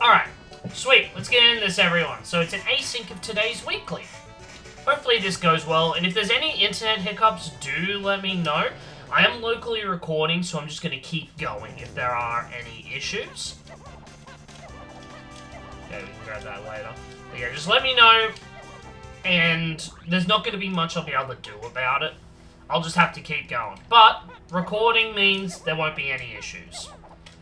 Alright, sweet. Let's get into this, everyone. So it's an async of today's weekly. Hopefully this goes well, and if there's any internet hiccups, do let me know. I am locally recording, so I'm just going to keep going if there are any issues. Okay, we can grab that later. But yeah, just let me know, and there's not going to be much I'll be able to do about it. I'll just have to keep going. But recording means there won't be any issues.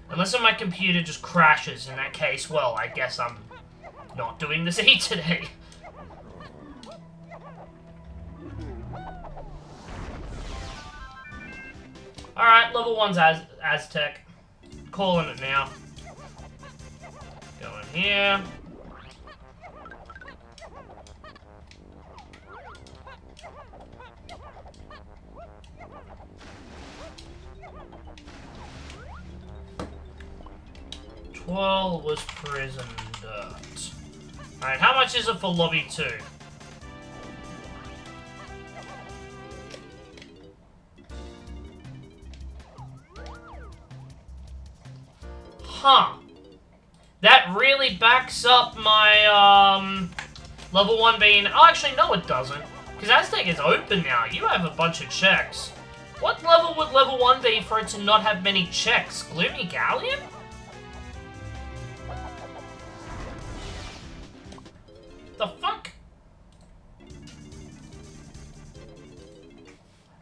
Unless my computer just crashes, in that case, well, I guess I'm not doing this today. Alright, level 1's Aztec. Calling it now. Go in here. Well, was prison dirt. Alright, how much is it for lobby 2? Huh. That really backs up my, level 1 being... Oh, actually, no, it doesn't. Because Aztec is open now. You have a bunch of checks. What level would level 1 be for it to not have many checks? Gloomy Galleon? The fuck? It'd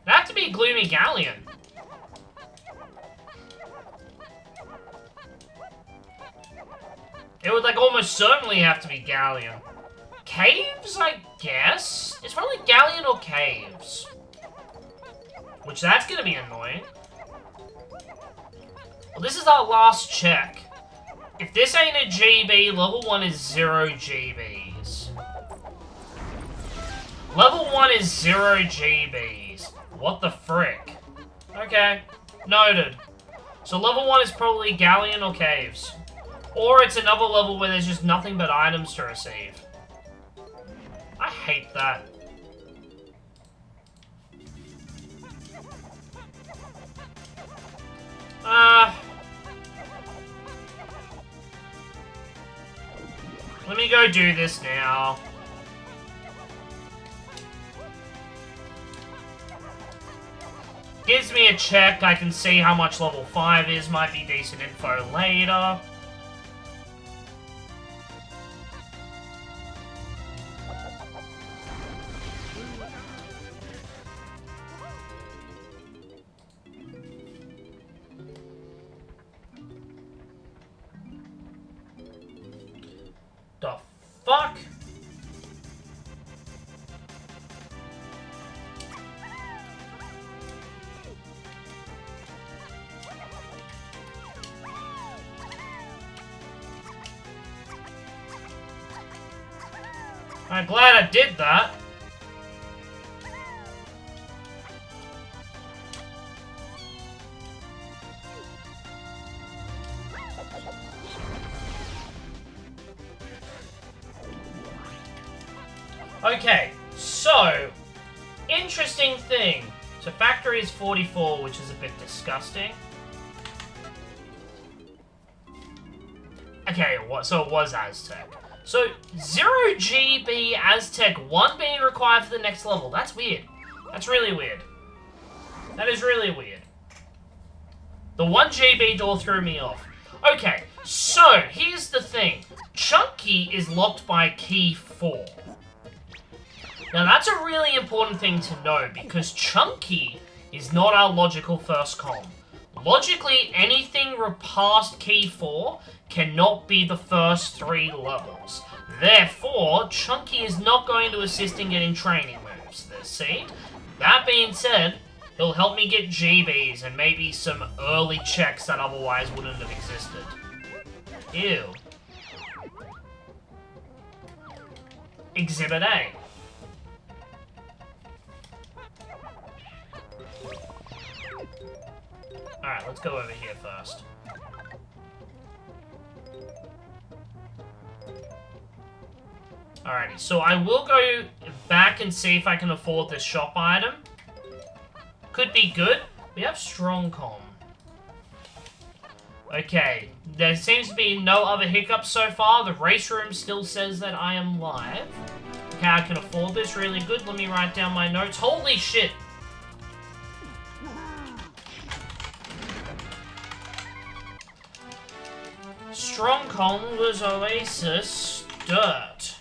have to be Gloomy Galleon. It would, like, almost certainly have to be Galleon. Caves, I guess? It's probably Galleon or Caves. Which, that's gonna be annoying. Well, this is our last check. If this ain't a GB, level 1 is 0 GBs. Level 1 is 0 GBs. What the frick? Okay, noted. So level 1 is probably Galleon or Caves. Or it's another level where there's just nothing but items to receive. I hate that. Let me go do this now. Gives me a check, I can see how much level 5 is, might be decent info later. The fuck? I'm glad I did that. Okay, so, interesting thing. So factory is 44, which is a bit disgusting. Okay, so it was Aztec. So, 0 GB Aztec, 1 being required for the next level. That's weird. That's really weird. That is really weird. The 1 GB door threw me off. Okay, so, here's the thing. Chunky is locked by key 4. Now, that's a really important thing to know, because Chunky is not our logical first com. Logically, anything past key 4 cannot be the first 3 levels. Therefore, Chunky is not going to assist in getting training moves. See? That being said, he'll help me get GBs and maybe some early checks that otherwise wouldn't have existed. Ew. Exhibit A. Alright, let's go over here first. Alrighty, so I will go back and see if I can afford this shop item. Could be good. We have strong com. Okay, there seems to be no other hiccups so far. The race room still says that I am live. Okay, I can afford this really good. Let me write down my notes. Holy shit! Strong Congo's Oasis Dirt.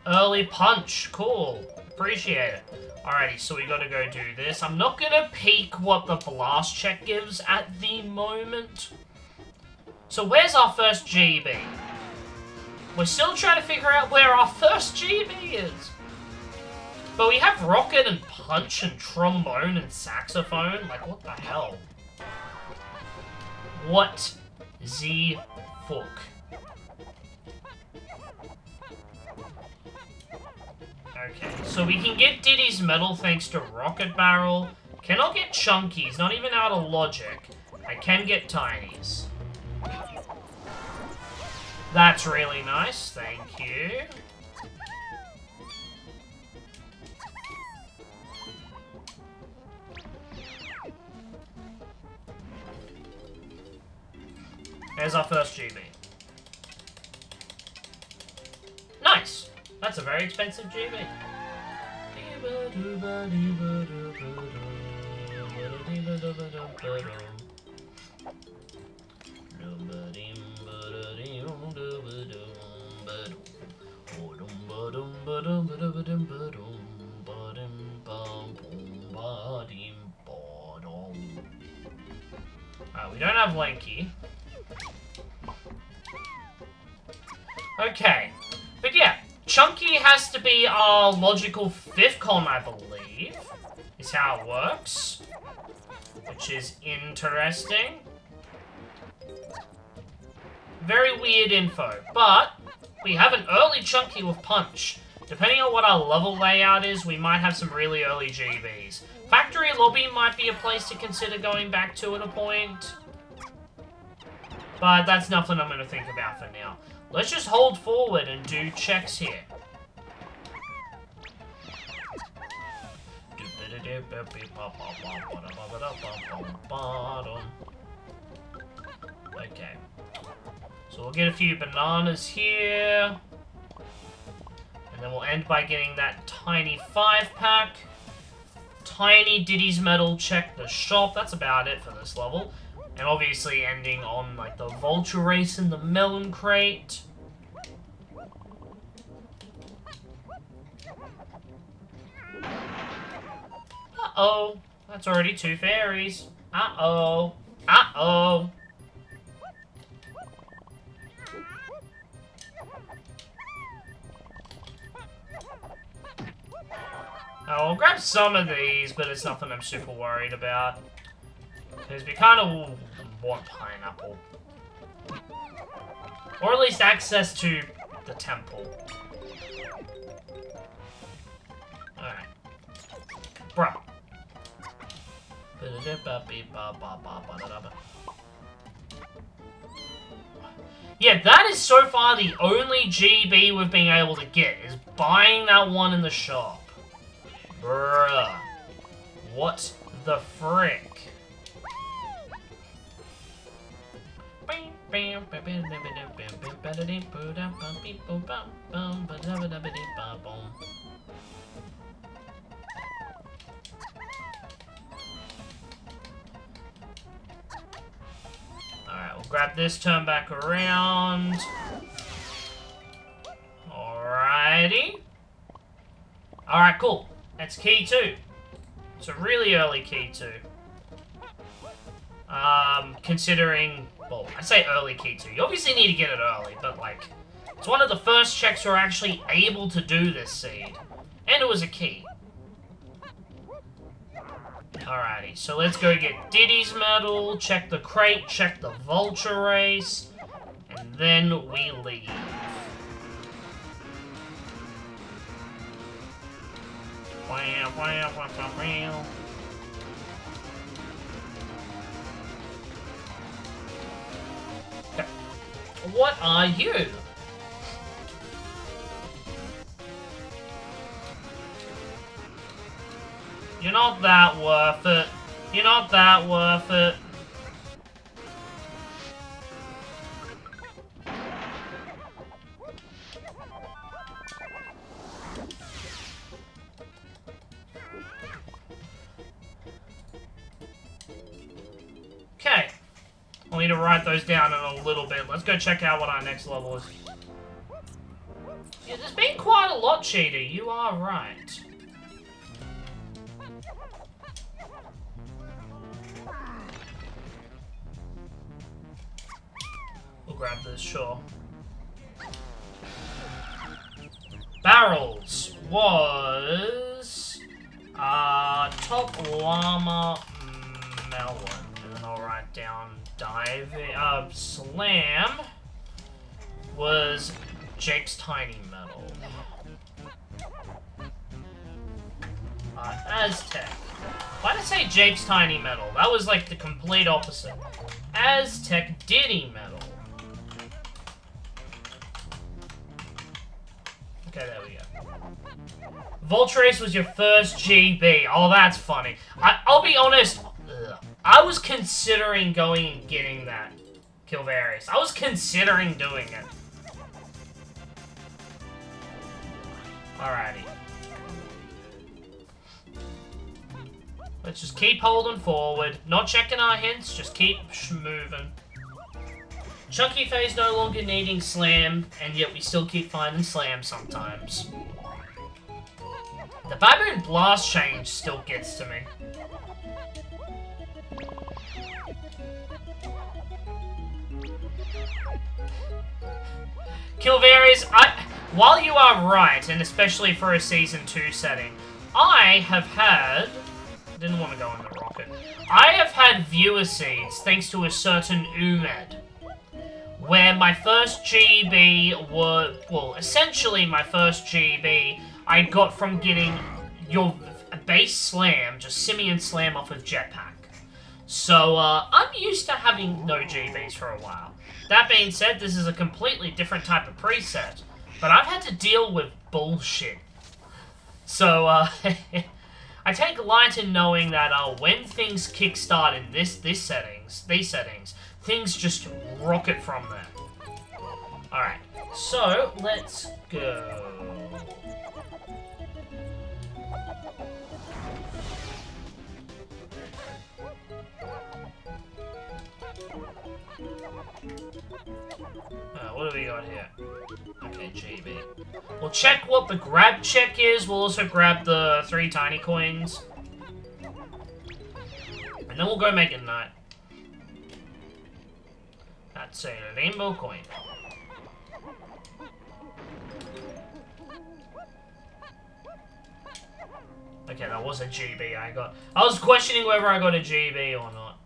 Early punch. Cool. Appreciate it. Alrighty, so we gotta go do this. I'm not gonna peek what the blast check gives at the moment. So where's our first GB? We're still trying to figure out where our first GB is. But we have rocket and punch and trombone and saxophone. Like, what the hell? What the fuck? Okay, so we can get Diddy's medal thanks to Rocket Barrel. Cannot get Chunkies, not even out of logic. I can get Tinies. That's really nice, thank you. There's our first GB. Nice! That's a very expensive GB. We don't have Lanky. Okay. But yeah, Chunky has to be our logical fifth con, I believe. Is how it works. Which is interesting. Very weird info. But we have an early Chunky with Punch. Depending on what our level layout is, we might have some really early GBs. Factory Lobby might be a place to consider going back to at a point. But that's nothing I'm going to think about for now. Let's just hold forward and do checks here. Okay. So we'll get a few bananas here. And then we'll end by getting that tiny 5-pack. Tiny Diddy's medal, check the shop. That's about it for this level. And obviously ending on like the vulture race and the melon crate. Uh-oh. That's already 2 fairies. Uh-oh. Uh-oh. I'll grab some of these, but it's nothing I'm super worried about. Because we kind of want pineapple. Or at least access to the temple. Alright. Bruh. Yeah, that is so far the only GB we've been able to get, is buying that one in the shop. Bruh. What the frick? Alright, we'll grab this, turn back around. Alrighty. Alright, cool. That's key 2. It's a really early key 2. Considering, well, I say early key 2. You obviously need to get it early, but like, it's one of the first checks we're actually able to do this seed. And it was a key. Alrighty, so let's go get Diddy's medal, check the crate, check the vulture race, and then we leave. Wow, wow, wow, wow, wow. Okay. What are you? You're not that worth it. You're not that worth it. Okay. I'll need to write those down in a little bit. Let's go check out what our next level is. Yeah, there's been quite a lot, Cheater. You are right. We'll grab this, sure. Barrels was top llama melon. And then I'll write down slam was Jake's tiny metal. Aztec. Why did I say Jake's tiny metal? That was like the complete opposite. Aztec Diddy metal. Okay, there we go. Voltrace was your first GB. Oh, that's funny. I'll be honest. I was considering going and getting that Kilvarius. I was considering doing it. Alrighty. Let's just keep holding forward. Not checking our hints, just keep moving. Chunky Face no longer needing Slam, and yet we still keep finding Slam sometimes. The Baboon Blast change still gets to me. Kilvarius, while you are right, and especially for a Season 2 setting, I have had... didn't want to go in the rocket. I have had viewer seeds thanks to a certain Umed, where my first GB were... well, essentially my first GB I got from getting your base Slam, just Simian Slam off of Jetpack. So, I'm used to having no GBs for a while. That being said, this is a completely different type of preset, but I've had to deal with bullshit. So, I take light in knowing that when things kickstart in these settings, things just rocket from there. Alright, so let's go. What do we got here? Okay, GB. We'll check what the grab check is. We'll also grab the 3 tiny coins. And then we'll go make a nut. That's a rainbow coin. Okay, that was a GB I got. I was questioning whether I got a GB or not.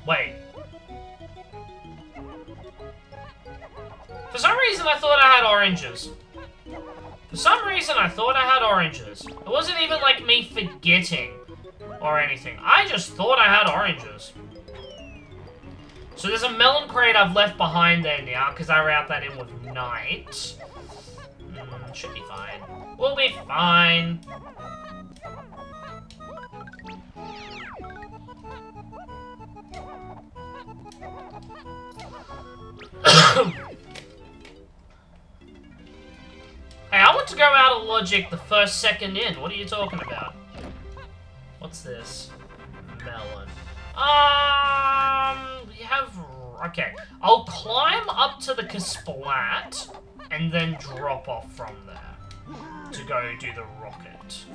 Wait. For some reason I thought I had oranges. For some reason I thought I had oranges. It wasn't even like me forgetting or anything. I just thought I had oranges. So there's a melon crate I've left behind there now because I route that in with Knight. Should be fine. We'll be fine. Hey, I want to go out of logic the first second in. What are you talking about? What's this? Melon. You have... okay. I'll climb up to the Kasplat and then drop off from there to go do the rocket.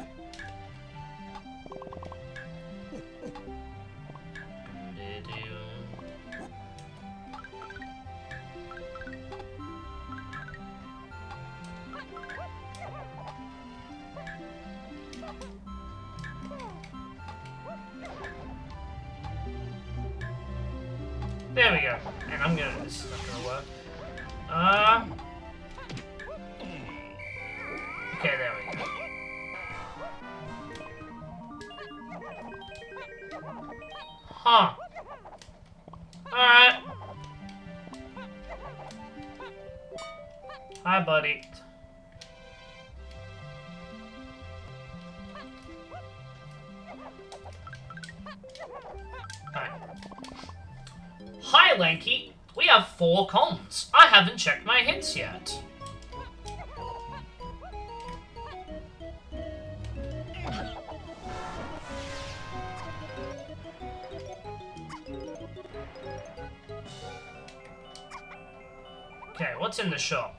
There we go. And I'm gonna... this is not gonna work. Okay, there we go. Huh. Alright. Hi, buddy. Alright. Hi, Lanky. We have 4 comms. I haven't checked my hints yet. Okay, what's in the shop?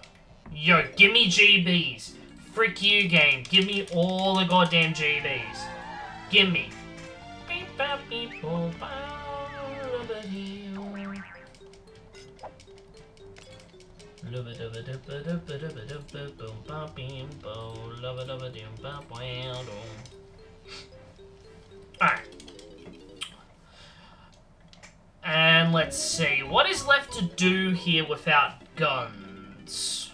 Yo, gimme GBs. Frick you, game. Give me all the goddamn GBs. Gimme. Alright. And let's see. What is left to do here without guns?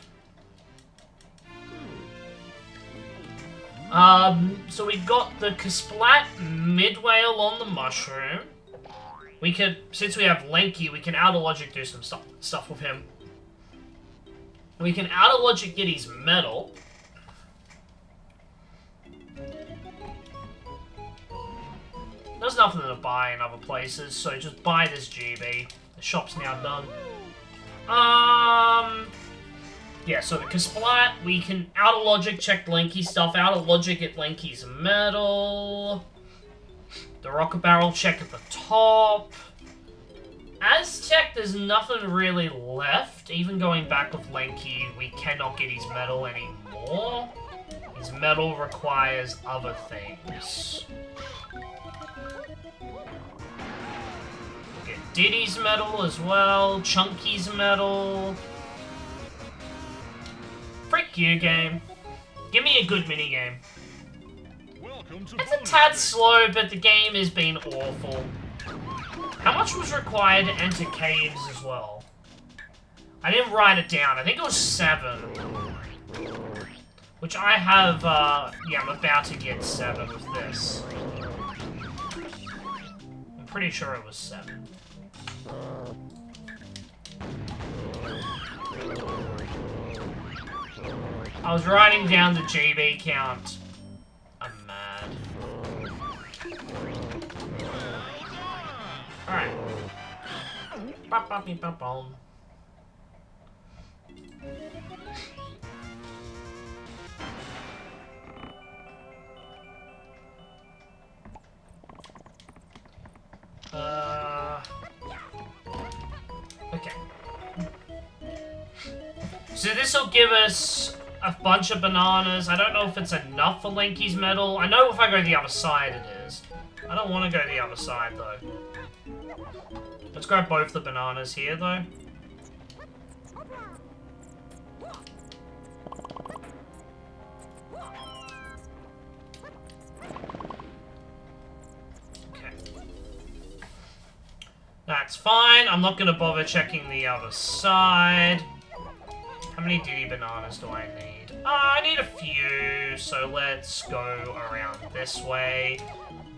So we got the Kasplat Midwhale on the mushroom. We could, since we have Lanky, we can out of logic do some stuff with him. We can out of logic get his medal. There's nothing to buy in other places, so just buy this GB. The shop's now done. Yeah, so the Kasplat, we can out of logic check Lanky's stuff, out of logic get Lanky's medal. The Rocket Barrel check at the top. Aztec, there's nothing really left. Even going back with Lanky, we cannot get his medal anymore. His medal requires other things. Get Diddy's medal as well, Chunky's medal. Frick you, game. Give me a good minigame. It's a tad slow, but the game has been awful. How much was required to enter caves as well? I didn't write it down. I think it was 7. Which I have, yeah, I'm about to get 7 with this. I'm pretty sure it was 7. I was writing down the GB count. I'm mad. Alright. Bop-bop-beep-bop-boom. Okay. So this'll give us a bunch of bananas. I don't know if it's enough for Lanky's medal. I know if I go the other side it is. I don't want to go the other side though. Let's grab both the bananas here though. Okay. That's fine. I'm not going to bother checking the other side. How many Diddy bananas do I need? I need a few, so let's go around this way.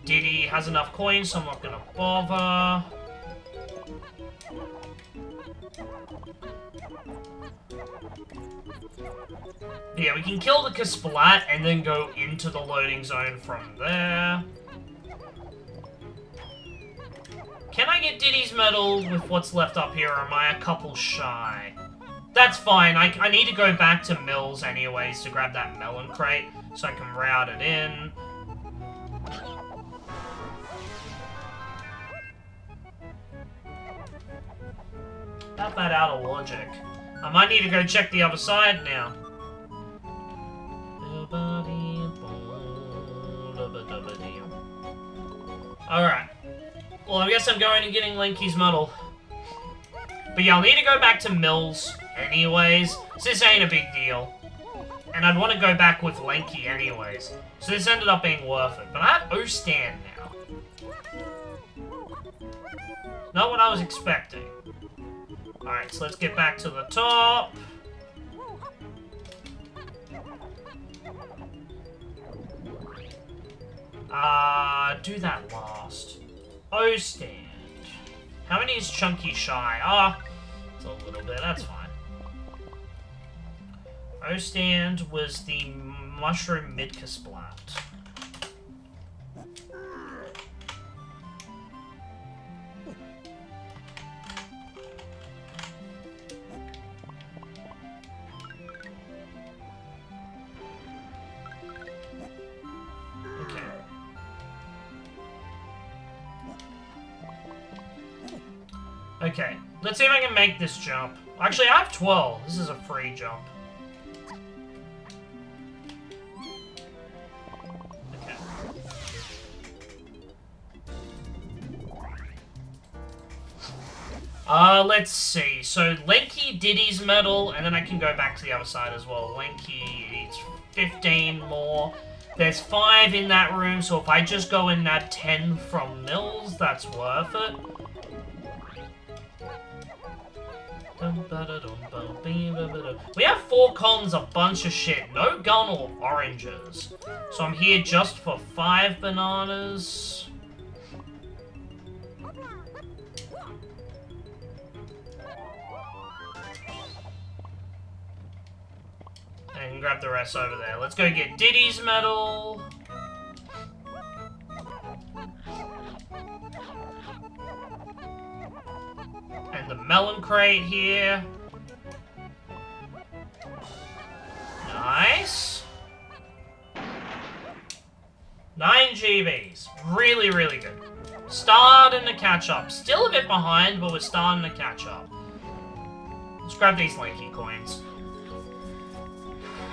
Diddy has enough coins, so I'm not gonna bother. Yeah, we can kill the Kasplat and then go into the loading zone from there. Can I get Diddy's medal with what's left up here, or am I a couple shy? That's fine. I need to go back to Mills anyways to grab that melon crate so I can route it in. Not that out of logic. I might need to go check the other side now. Alright. Well, I guess I'm going and getting Lanky's medal. But yeah, I'll need to go back to Mills anyways. So this ain't a big deal. And I'd want to go back with Lanky anyways. So this ended up being worth it. But I have O-Stand now. Not what I was expecting. Alright, so let's get back to the top. Do that last. O-Stand. How many is Chunky shy? Ah, it's a little bit, that's fine. O stand was the mushroom Midka Splat. Okay, let's see if I can make this jump. Actually, I have 12. This is a free jump. Okay. Let's see. So, Lenky Diddy's medal, and then I can go back to the other side as well. Lenky needs 15 more. There's 5 in that room, so if I just go in that 10 from Mills, that's worth it. We have 4 cons, a bunch of shit. No gun or oranges. So I'm here just for 5 bananas. And grab the rest over there. Let's go get Diddy's medal. And the melon crate here. Nice. 9 GBs. Really, really good. Starting to catch up. Still a bit behind, but we're starting to catch up. Let's grab these Lanky coins.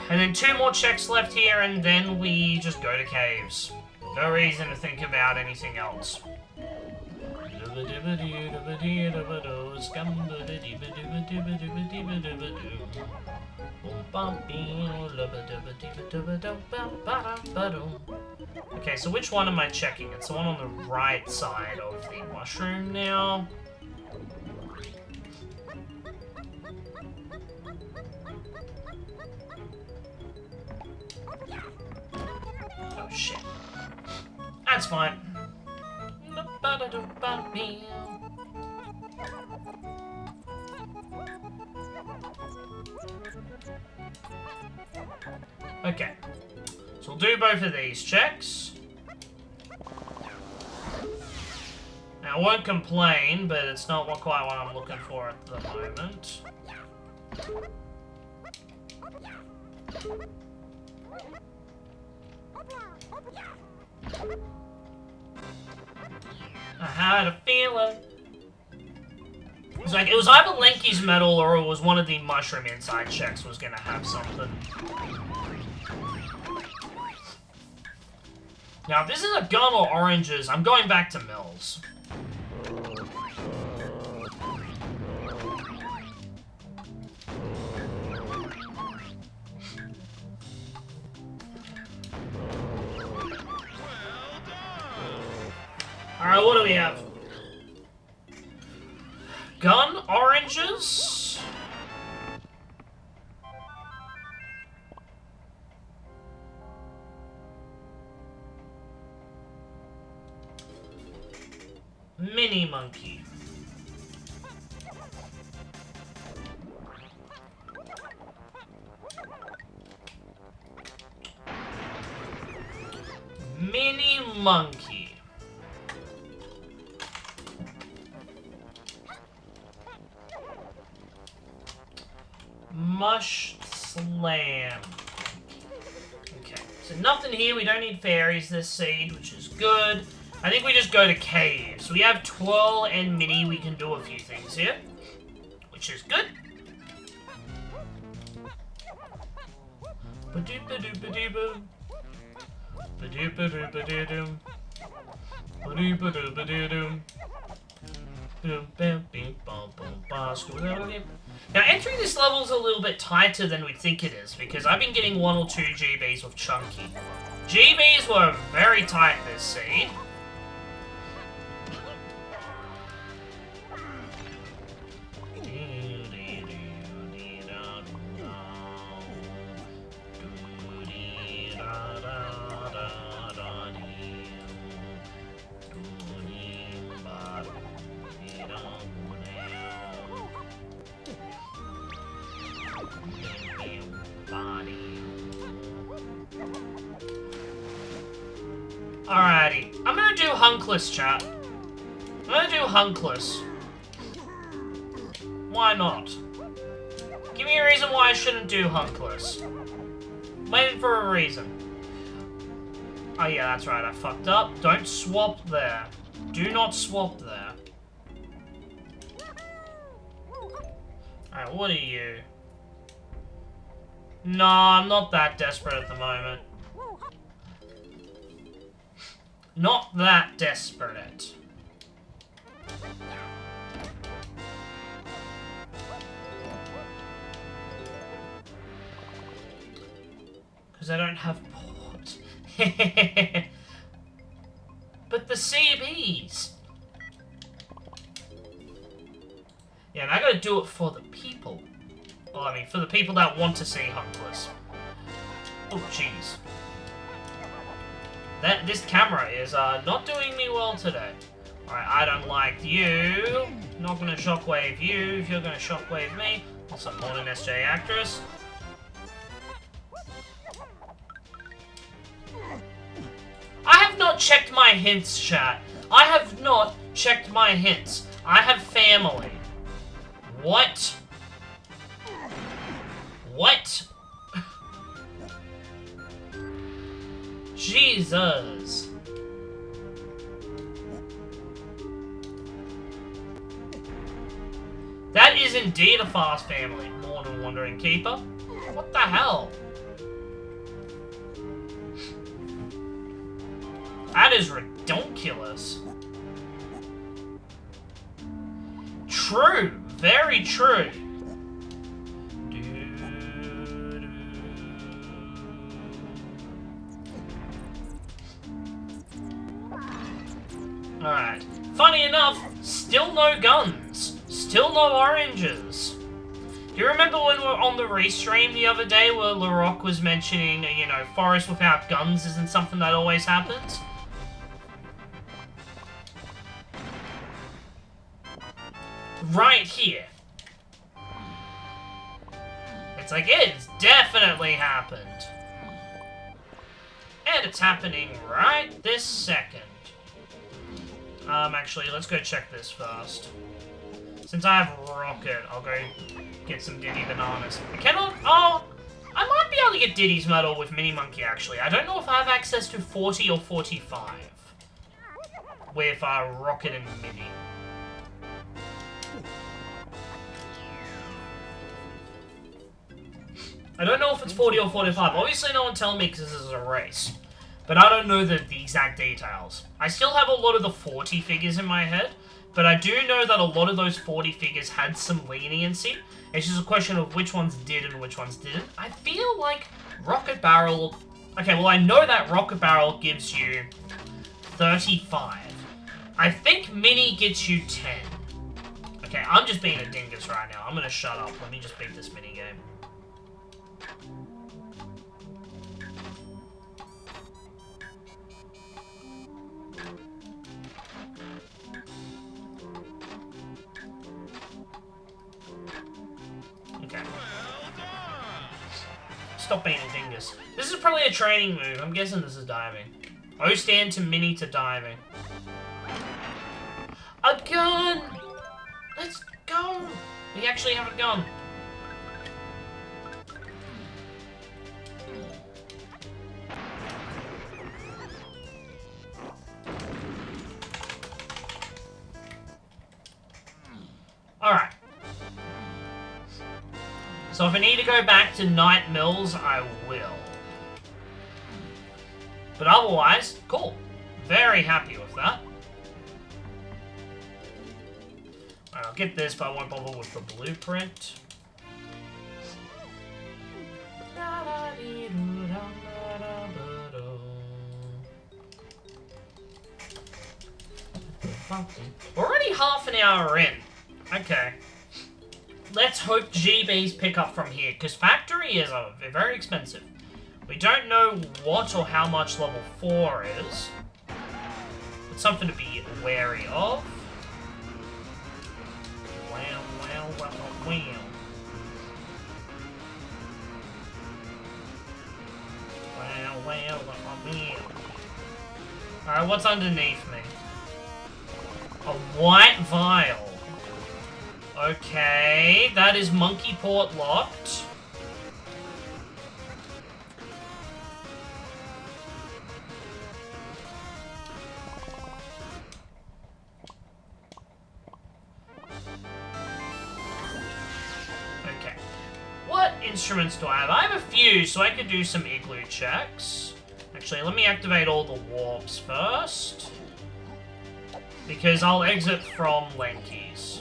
And then 2 more checks left here, and then we just go to caves. No reason to think about anything else. Okay, so which one am I checking? It's the one on the right side of the mushroom now. Oh shit. That's fine. Okay, so we'll do both of these checks. Now, I won't complain, but it's not quite what I'm looking for at the moment. I had a feeling. It's like, it was either Lenky's medal or it was one of the mushroom inside checks was gonna have something. Now, if this is a gun or oranges, I'm going back to Mills. Alright, what do we have? Gun, oranges. Mini monkey. Mini monkey. Mush slam. Okay, so nothing here. We don't need fairies this seed, which is good. I think we just go to caves. We have Twirl and Mini. We can do a few things here, which is good. Ba-doop-ba-doop-ba-doo-boo. Ba-doop-ba-doop-ba-doo-doom. Ba-doop-ba-doop-ba-doo-doom. Now, entering this level is a little bit tighter than we think it is, because I've been getting 1 or 2 GBs with Chunky. GBs were very tight this seed. Alrighty. I'm gonna do Hunkless, chat. I'm gonna do Hunkless. Why not? Give me a reason why I shouldn't do Hunkless. Waiting for a reason. Oh yeah, that's right, I fucked up. Don't swap there. Do not swap there. Alright, what are you? No, I'm not that desperate at the moment. Not that desperate. Because I don't have port. But the CBs. Yeah, and I gotta do it for the people. Well, I mean, for the people that want to see Hunkless. Oh, jeez. This camera is not doing me well today. Alright, I don't like you. Not gonna shockwave you if you're gonna shockwave me. Also, not an SJ actress. I have not checked my hints, chat. I have not checked my hints. I have family. What? What? Jesus. That is indeed a fast family. More than Wandering Keeper. What the hell? That is ridiculous. True. Very true. Alright. Funny enough, still no guns. Still no oranges. Do you remember when we were on the restream the other day where LaRock was mentioning, you know, forest without guns isn't something that always happens? Right here. It's like, it's definitely happened. And it's happening right this second. Actually, let's go check this first. Since I have Rocket, I'll go get some Diddy Bananas. I cannot... Oh! I might be able to get Diddy's medal with Mini Monkey, actually. I don't know if I have access to 40 or 45. With, Rocket and Mini. I don't know if it's 40 or 45. Obviously, no one tell me because this is a race. But I don't know the exact details. I still have a lot of the 40 figures in my head, but I do know that a lot of those 40 figures had some leniency. It's just a question of which ones did and which ones didn't. I feel like Rocket Barrel... Okay, well, I know that Rocket Barrel gives you 35. I think Mini gets you 10. Okay, I'm just being a dingus right now. I'm gonna shut up. Let me just beat this mini game. Okay. Stop being a dingus. This is probably a training move. I'm guessing this is diving. O stand to Mini to diving. A gun! Let's go! We actually have a gun. Alright. So if I need to go back to Night Mills, I will. But otherwise, cool. Very happy with that. I'll get this, but I won't bother with the blueprint. Already half an hour in. Okay. Let's hope GBs pick up from here, because factory is very expensive. We don't know what or how much level 4 is. It's something to be wary of. Wow, wow, wow, wow. Wow, wow, wow, wow. Alright, what's underneath me? A white vial. Okay, that is monkey port locked. Okay. What instruments do I have? I have a few, so I could do some igloo checks. Actually, let me activate all the warps first. Because I'll exit from Lenkeys.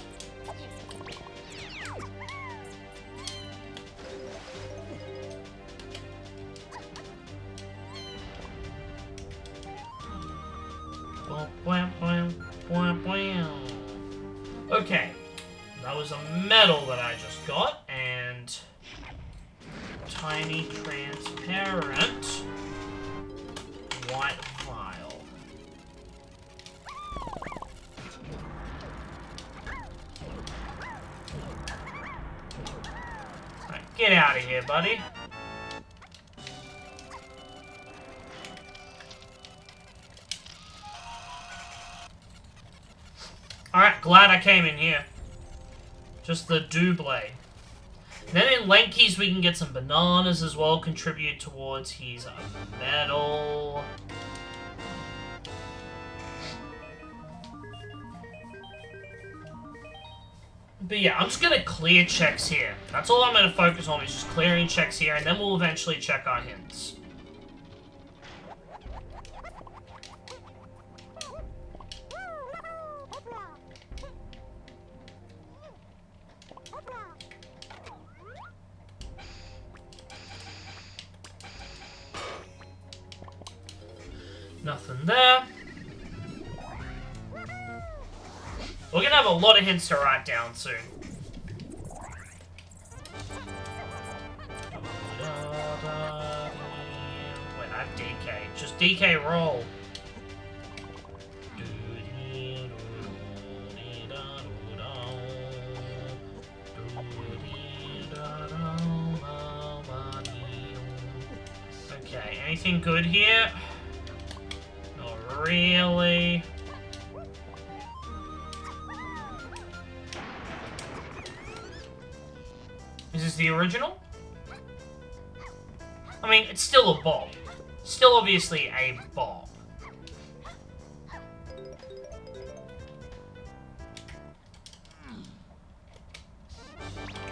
Okay. That was a medal that I just got, and tiny transparent white vial. Alright, get out of here, buddy. Alright, glad I came in here. Just the double. Then in Lenkeys we can get some bananas as well, contribute towards his medal. But yeah, I'm just gonna clear checks here. That's all I'm gonna focus on, is just clearing checks here, and then we'll eventually check our hints. Nothing there. We're gonna have a lot of hints to write down soon. Wait, I have DK. Just DK roll. Okay, anything good here? Not really. Is this the original? I mean, it's still a bomb. Still obviously a bomb.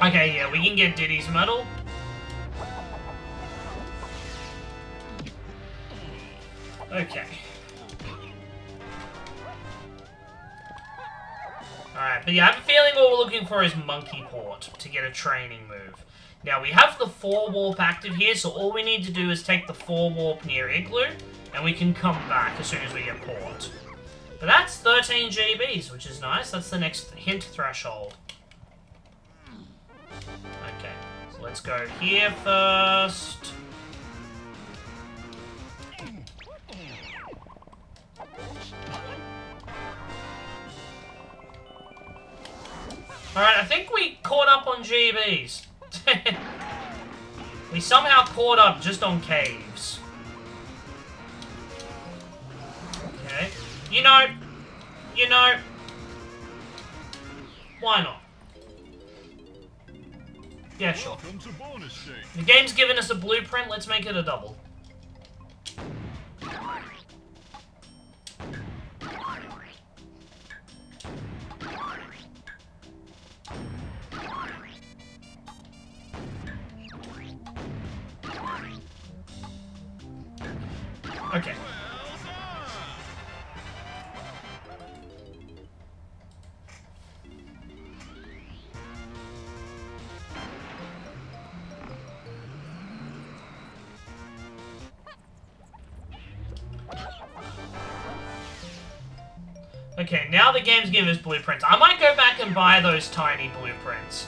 Okay, yeah, we can get Diddy's medal. Okay. Alright, but yeah, I have a feeling what we're looking for is Monkey Port to get a training move. Now, we have the 4-warp active here, so all we need to do is take the 4-warp near Igloo, and we can come back as soon as we get Port. But that's 13 GBs, which is nice. That's the next hint threshold. Okay, so let's go here first. Alright, I think we caught up on GBs. We somehow caught up just on caves. Okay. You know, why not? Yeah, sure. The game's given us a blueprint, let's make it a double. Okay. Okay, now the game's giving us blueprints. I might go back and buy those tiny blueprints.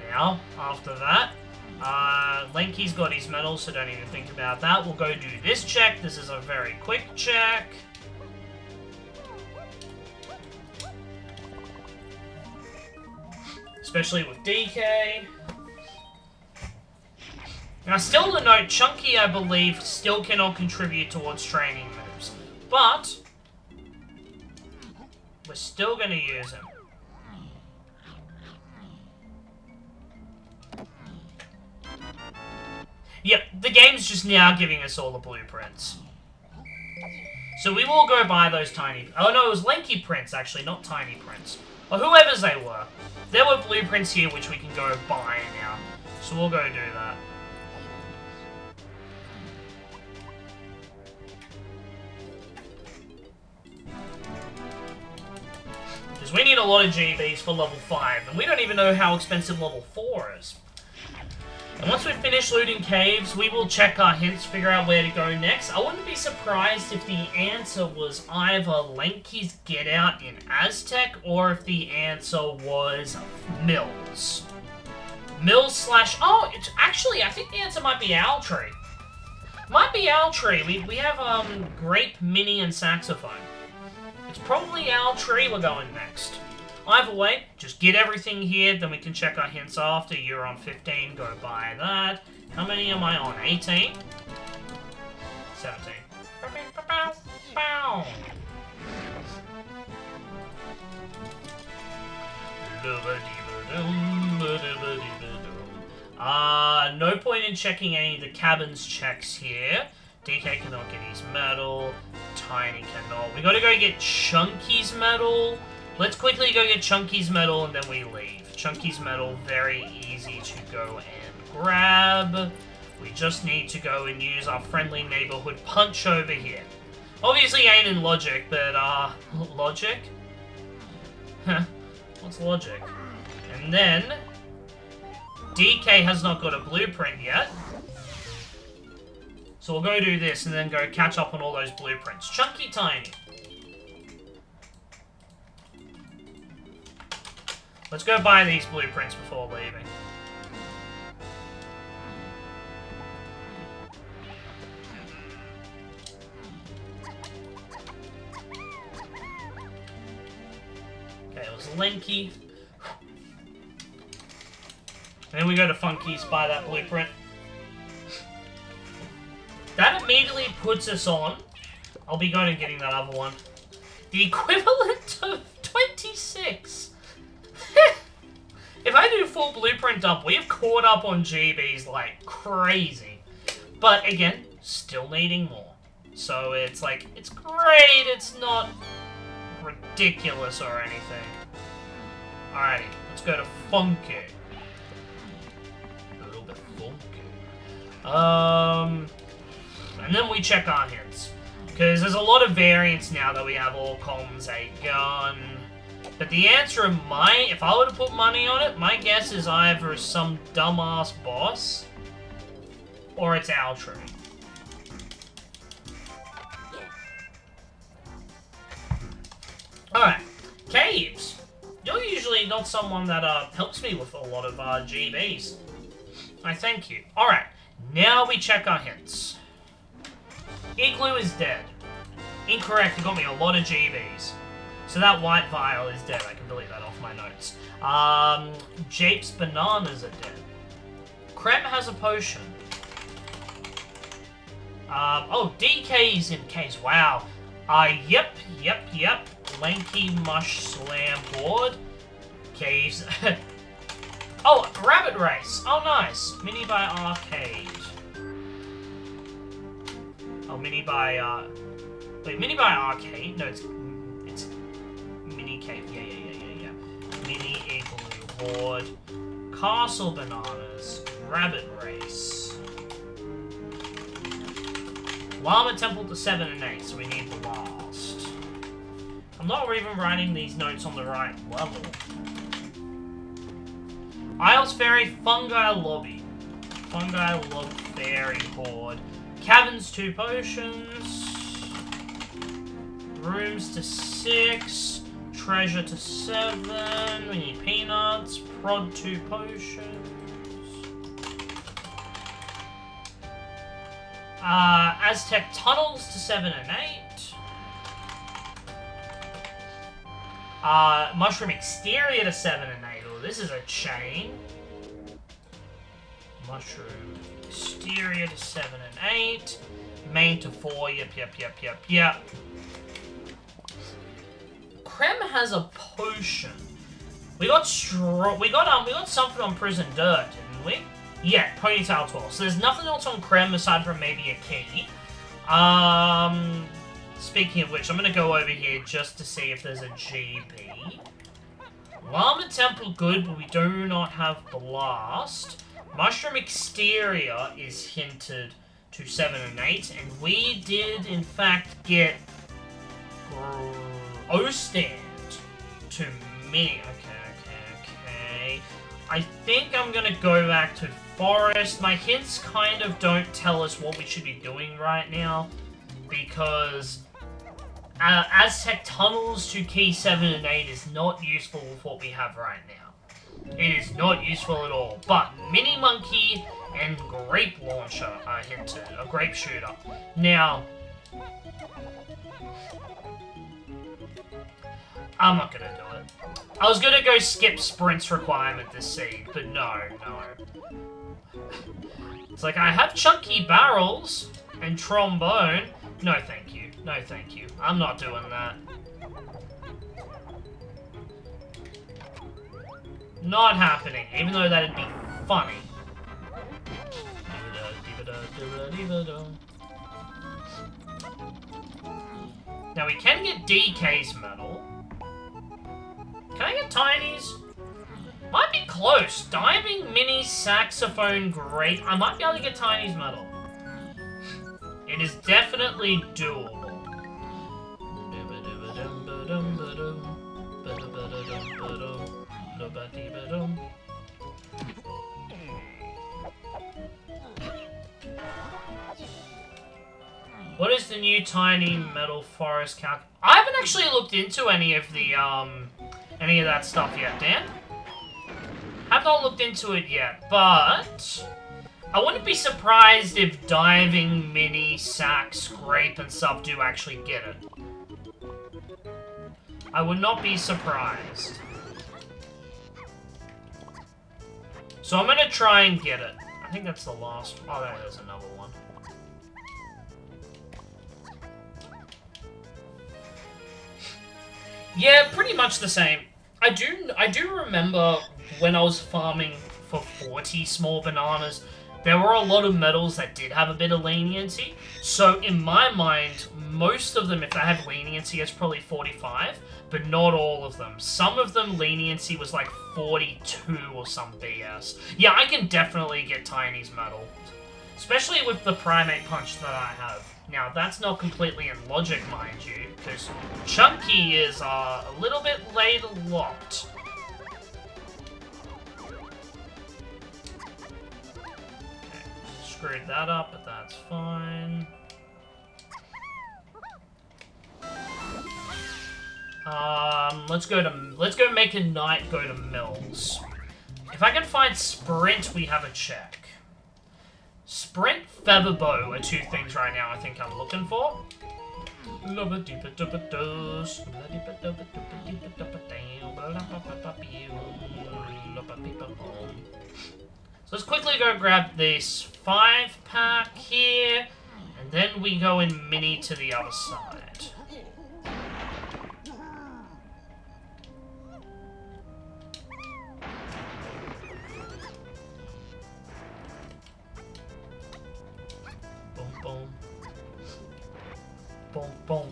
Now, after that, Lenky's got his medal, so don't even think about that. We'll go do this check. This is a very quick check. Especially with DK. Now, still to note, Chunky, I believe, still cannot contribute towards training moves. But we're still going to use him. Yep, the game's just now giving us all the blueprints. So we will go buy those tiny... Oh no, it was lanky prints, actually, not tiny prints. Or whoever's they were. There were blueprints here which we can go buy now. So we'll go do that. Because we need a lot of GBs for level 5, and we don't even know how expensive level 4 is. And once we finish looting caves, we will check our hints, figure out where to go next. I wouldn't be surprised if the answer was either Lanky's Get Out in Aztec, or if the answer was Mills. Mills slash... Oh, it's actually, I think the answer might be Owl Tree. Might be Owl Tree. We have Grape, Mini, and Saxophone. It's probably Owl Tree we're going next. Either way, just get everything here, then we can check our hints after. You're on 15, go buy that. How many am I on? 18? 17. No point in checking any of the cabins checks here. DK cannot get his medal. Tiny cannot. We gotta go get Chunky's medal. Let's quickly go get Chunky's medal and then we leave. Chunky's medal, very easy to go and grab. We just need to go and use our friendly neighborhood punch over here. Obviously ain't in logic, but logic? Huh, what's logic? And then DK has not got a blueprint yet. So we'll go do this and then go catch up on all those blueprints. Chunky Tiny. Let's go buy these blueprints before leaving. Okay, it was Linky. And then we go to Funky's, buy that blueprint. That immediately puts us on. I'll be going and getting that other one. The equivalent of 26. If I do full blueprint up, we have caught up on GBs like crazy. But again, still needing more. So it's like, it's great, it's not ridiculous or anything. Alrighty, let's go to Funky. A little bit funky. And then we check our hints. Because there's a lot of variants now that we have all comms, a gun. But the answer in if I were to put money on it, my guess is either some dumbass boss, or it's Owl Tree. Alright, caves. You're usually not someone that helps me with a lot of GBs. I thank you. Alright, now we check our hints. Igloo is dead. Incorrect, it got me a lot of GBs. So that white vial is dead. I can delete that off my notes. Jape's bananas are dead. Krem has a potion. Oh, DK's in case. Wow. Yep. Lanky Mush Slam Board. Caves. Oh, Rabbit Race. Oh, nice. Mini by Arcade. Oh, Mini by, wait, Mini by Arcade? No, it's Mini Cave. Yeah. Mini Igloo Board. Castle Bananas. Rabbit Race. Llama Temple to 7 and 8, so we need the last. I'm not even writing these notes on the right level. Isles Fairy, Fungi Lobby. Fungi Lobby Fairy Board. Caverns 2 potions. Rooms to 6. Treasure to 7. We need peanuts. Prod 2 potions. Aztec Tunnels to 7 and 8. Mushroom Exterior to 7 and 8. Oh, this is a chain. Mushroom exterior to 7 and 8. Main to 4. Yep. Krem has a potion. We got something on Prison Dirt, didn't we? Yeah, Ponytail 12. So there's nothing else on Krem aside from maybe a key. Speaking of which, I'm gonna go over here just to see if there's a GB. Llama Temple good, but we do not have Blast. Mushroom Exterior is hinted to 7 and 8, and we did in fact get O-Stand to Mini. Okay. I think I'm gonna go back to Forest. My hints kind of don't tell us what we should be doing right now, because Aztec Tunnels to Key 7 and 8 is not useful with what we have right now. It is not useful at all. But Mini Monkey and Grape Launcher are hinted. A Grape Shooter. Now, I'm not gonna do it. I was gonna go skip Sprint's requirement this seed, but no. It's like, I have Chunky Barrels and Trombone. No, thank you. No, thank you. I'm not doing that. Not happening, even though that'd be funny. Now we can get DK's medal. Can I get Tiny's? Might be close. Diving, Mini, Saxophone, Great. I might be able to get Tiny's medal. It is definitely doable. What is the new Tiny Metal Forest calc? I haven't actually looked into any of that stuff yet, Dan. Have not looked into it yet, but I wouldn't be surprised if Diving, Mini, Sax, Grape, and stuff do actually get it. I would not be surprised. So I'm gonna try and get it. I think that's the last. Oh, there's another one. Yeah, pretty much the same. I do remember when I was farming for 40 small bananas, there were a lot of medals that did have a bit of leniency. So in my mind, most of them, if they have leniency, it's probably 45, but not all of them. Some of them, leniency was like 42 or some BS. Yeah, I can definitely get Tiny's medal, especially with the Primate Punch that I have. Now, that's not completely in logic, mind you, because Chunky is a little bit late locked. Okay, screwed that up, but that's fine. Let's go make a knight go to Mills. If I can find Sprint, we have a check. Sprint, Featherbow are two things right now I think I'm looking for. So let's quickly go grab this 5-pack here, and then we go in Mini to the other side. Boom. Boom, boom.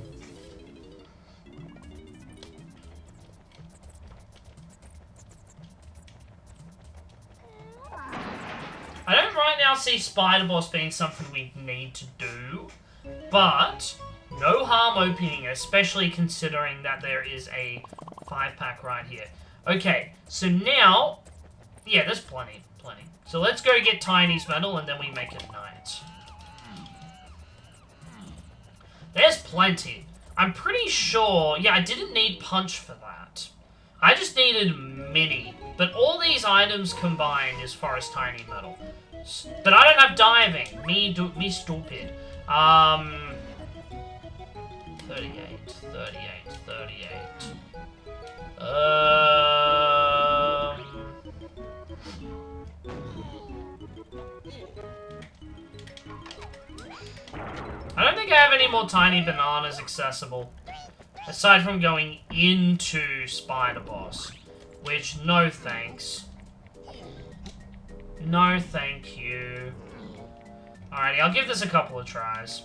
I don't right now see Spider Boss being something we need to do, but no harm opening, especially considering that there is a 5-pack right here. Okay, so now, yeah, there's plenty. So let's go get Tiny's medal and then we make a knight. There's plenty. I'm pretty sure... Yeah, I didn't need Punch for that. I just needed Mini. But all these items combined is Forest Tiny Metal. But I don't have Diving. Me stupid. 38. I don't think I have any more tiny bananas accessible. Aside from going into Spider Boss. Which, no thanks. No thank you. Alrighty, I'll give this a couple of tries.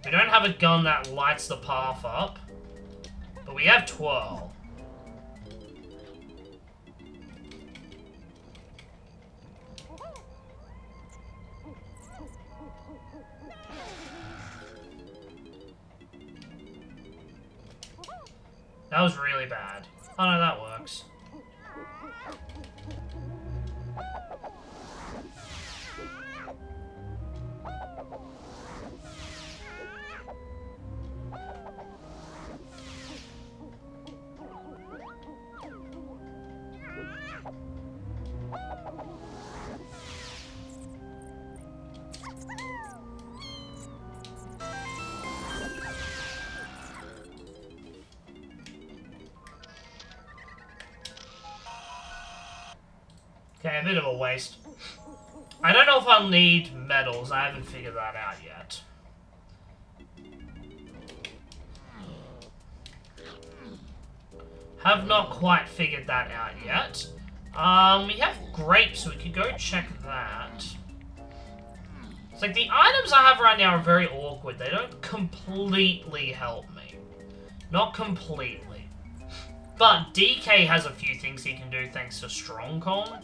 We don't have a gun that lights the path up. But we have Twirl. That was really bad. Oh no, that works. Okay, a bit of a waste. I don't know if I'll need medals. I haven't figured that out yet. Have not quite figured that out yet. We have grapes, so we could go check that. It's like the items I have right now are very awkward. They don't completely help me. Not completely. But DK has a few things he can do thanks to Strong Con.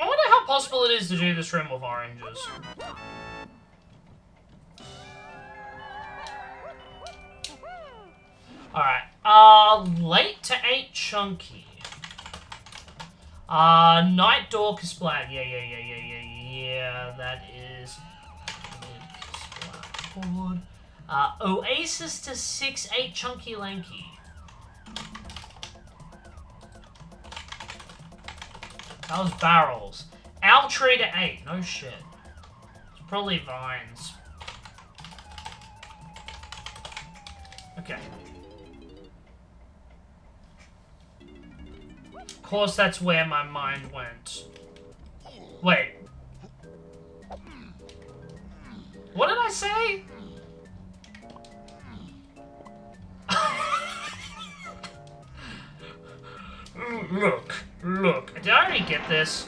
I wonder how possible it is to do this room with oranges. Alright, late to 8 chunky. Night Dork is splat. Yeah, that is splat. Oasis to 6, 8 chunky lanky. That was barrels. Owl tree to 8. No shit. It's probably vines. Okay. Of course, that's where my mind went. Wait. What did I say? Look. Did I already get this?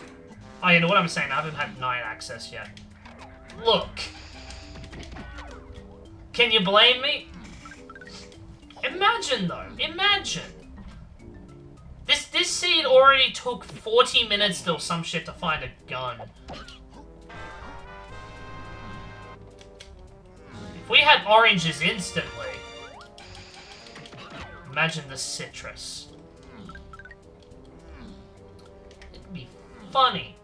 Oh, you know what I'm saying? I haven't had night access yet. Look. Can you blame me? Imagine, though. Imagine. This seed already took 40 minutes or some shit to find a gun. If we had oranges instantly... Imagine the citrus. It'd be funny.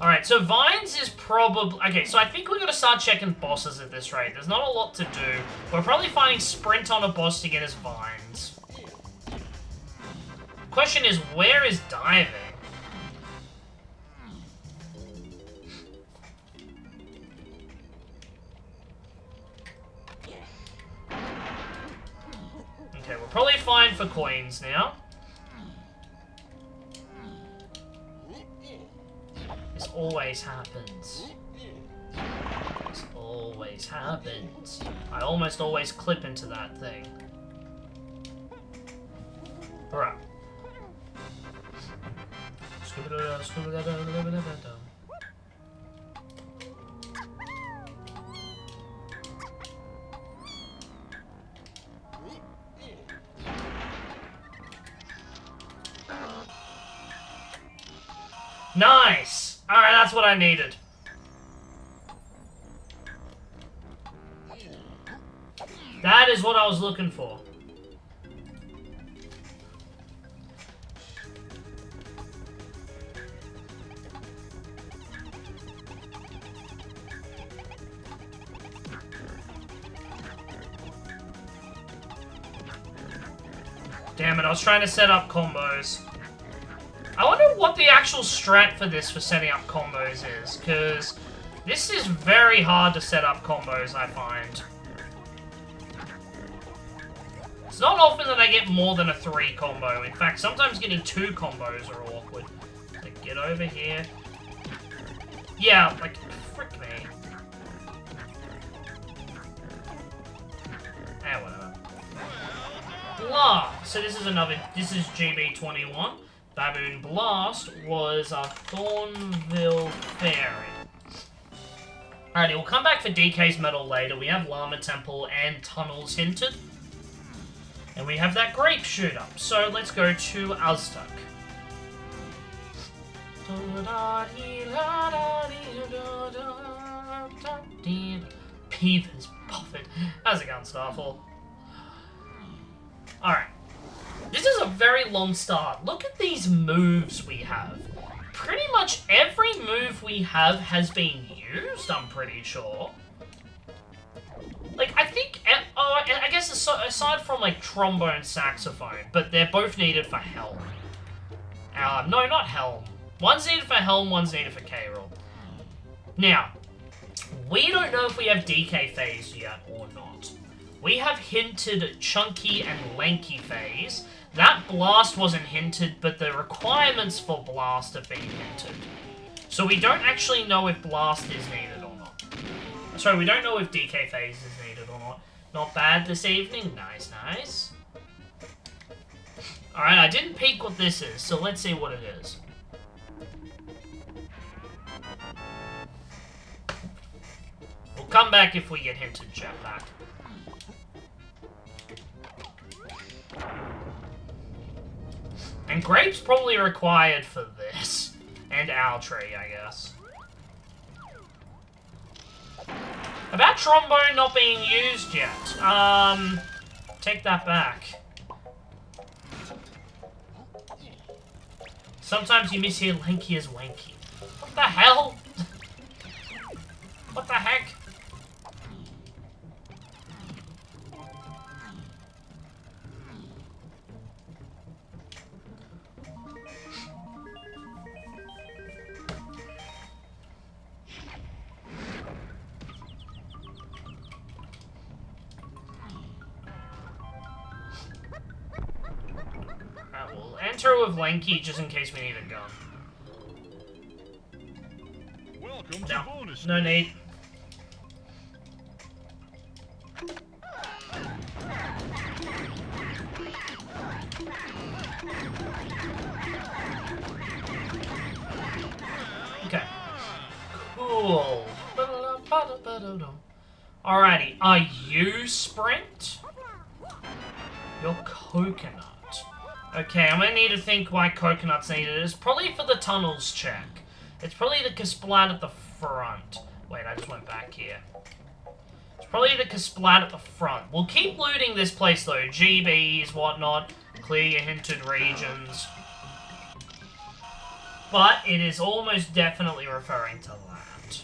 Alright, so vines is probably... Okay, so I think we're going to start checking bosses at this rate. There's not a lot to do. We're probably finding sprint on a boss to get his vines. Question is, where is diving? Okay, we're probably fine for coins now. This always happens. This always happens. I almost always clip into that thing. Alright. Nice! Alright, that's what I needed. That is what I was looking for. Damn it, I was trying to set up combos. I wonder what the actual strat for this for setting up combos is, because this is very hard to set up combos, I find. It's not often that I get more than a 3 combo. In fact, sometimes getting 2 combos are awkward. Like, get over here. Yeah, like, frick me. Eh, whatever. Blast! So this is GB21. Baboon Blast was a Thornville Fairy. Alrighty, we'll come back for DK's medal later. We have Llama Temple and Tunnels hinted. And we have that grape shoot up. So let's go to Aztec. Peeves Buffett. How's it going, Starfall? Alright. This is a very long start. Look at these moves we have. Pretty much every move we have has been used, I'm pretty sure. Like, I think, I guess aside from, like, trombone, saxophone, but they're both needed for Helm. No, not Helm. One's needed for Helm, one's needed for K-Rool. Now, we don't know if we have DK phase yet or not. We have hinted Chunky and Lanky phase. That Blast wasn't hinted, but the requirements for Blast have been hinted. So we don't actually know if Blast is needed or not. Sorry, we don't know if DK phase is needed or not. Not bad this evening. Nice, nice. Alright, I didn't peek what this is, so let's see what it is. We'll come back if we get hinted jetpack. And Grape's probably required for this. And Owl Tree, I guess. About Trombone not being used yet. Take that back. Sometimes you mishear Lanky as Wanky. What the hell? What the heck? We'll enter with Lanky just in case we need a gun. No need. Okay. Cool. Alrighty, are you Sprint? You're Coconut. Okay, I'm gonna need to think why Coconut's needed. It's probably for the tunnels check. It's probably the Kasplat at the front. Wait, I just went back here. It's probably the Kasplat at the front. We'll keep looting this place though. GBs, whatnot. Clear your hinted regions. But it is almost definitely referring to that.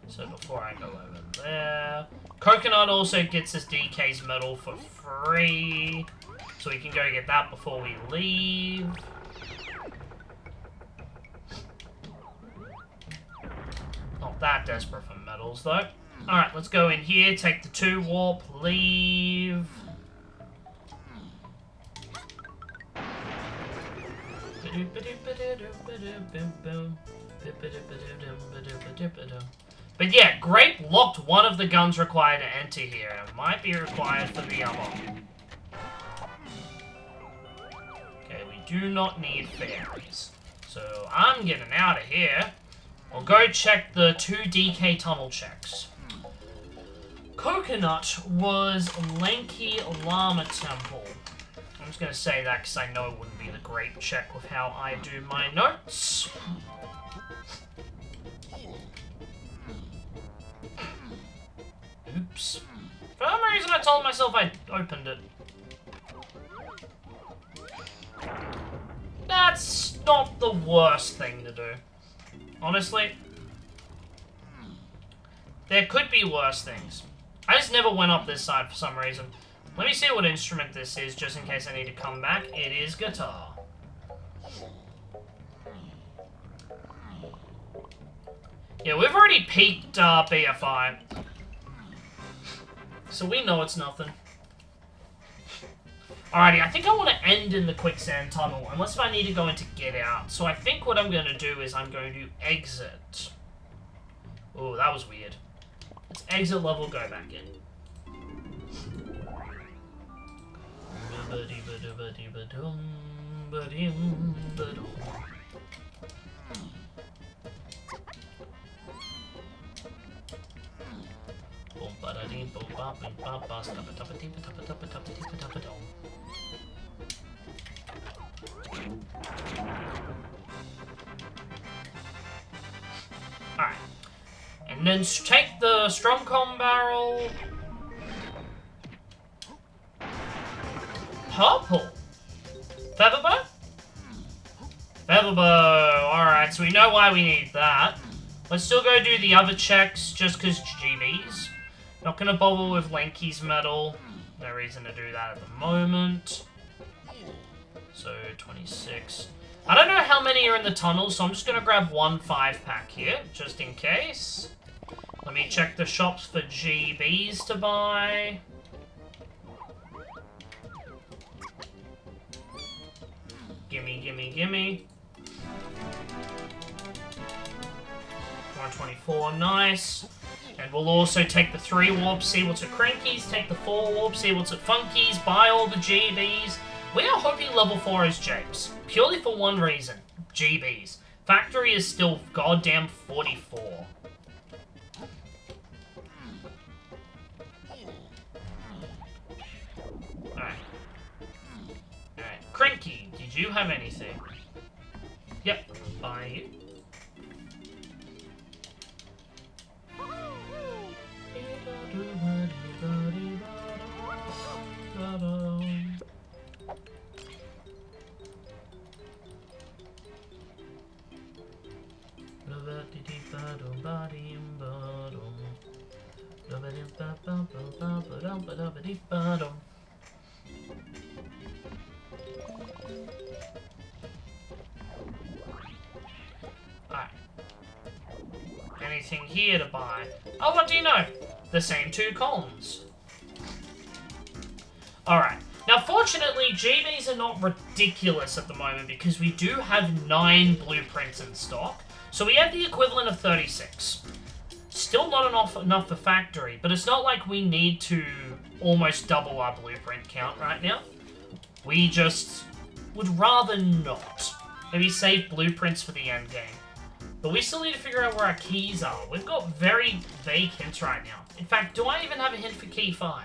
So before I go over there... Coconut also gets us DK's medal for free. So we can go get that before we leave. Not that desperate for medals, though. Alright, let's go in here, take the 2 warp, leave. But yeah, Grape locked one of the guns required to enter here. It might be required for the other. Okay, we do not need fairies. So I'm getting out of here. I'll go check the 2 DK tunnel checks. Coconut was Lanky Llama Temple. I'm just going to say that because I know it wouldn't be the Grape check with how I do my notes. Oops. For some reason I told myself I opened it. That's not the worst thing to do. Honestly. There could be worse things. I just never went up this side for some reason. Let me see what instrument this is, just in case I need to come back. It is guitar. Yeah, we've already peaked BFI. So we know it's nothing. Alrighty, I think I want to end in the quicksand tunnel, unless I need to go into get out. So I think what I'm going to do is I'm going to exit. Oh, that was weird. Let's exit level, go back in. Alright. And then take the Stromcom barrel. Purple. Featherbow? Featherbow. Alright, so we know why we need that. Let's still go do the other checks just because GBs. Not gonna bother with Lanky's medal. No reason to do that at the moment. So, 26. I don't know how many are in the tunnel, so I'm just gonna grab one 5-pack here, just in case. Let me check the shops for GBs to buy. Gimme, gimme, gimme. 124, nice. And we'll also take the 3 warps, see what's at Crankies, take the 4 warps, see what's at Funkies, buy all the GBs. We are hoping level 4 is Japes. Purely for one reason. GBs. Factory is still goddamn 44. Alright. Alright. Cranky, did you have anything? Yep. Buy you. Alright. Anything here to buy? Oh, what do you know? The same 2 columns. Alright. Now, fortunately, GBs are not ridiculous at the moment because we do have 9 blueprints in stock. So we have the equivalent of 36. Still not enough for factory, but it's not like we need to almost double our blueprint count right now. We just would rather not. Maybe save blueprints for the end game. But we still need to figure out where our keys are. We've got very vague hints right now. In fact, do I even have a hint for key 5?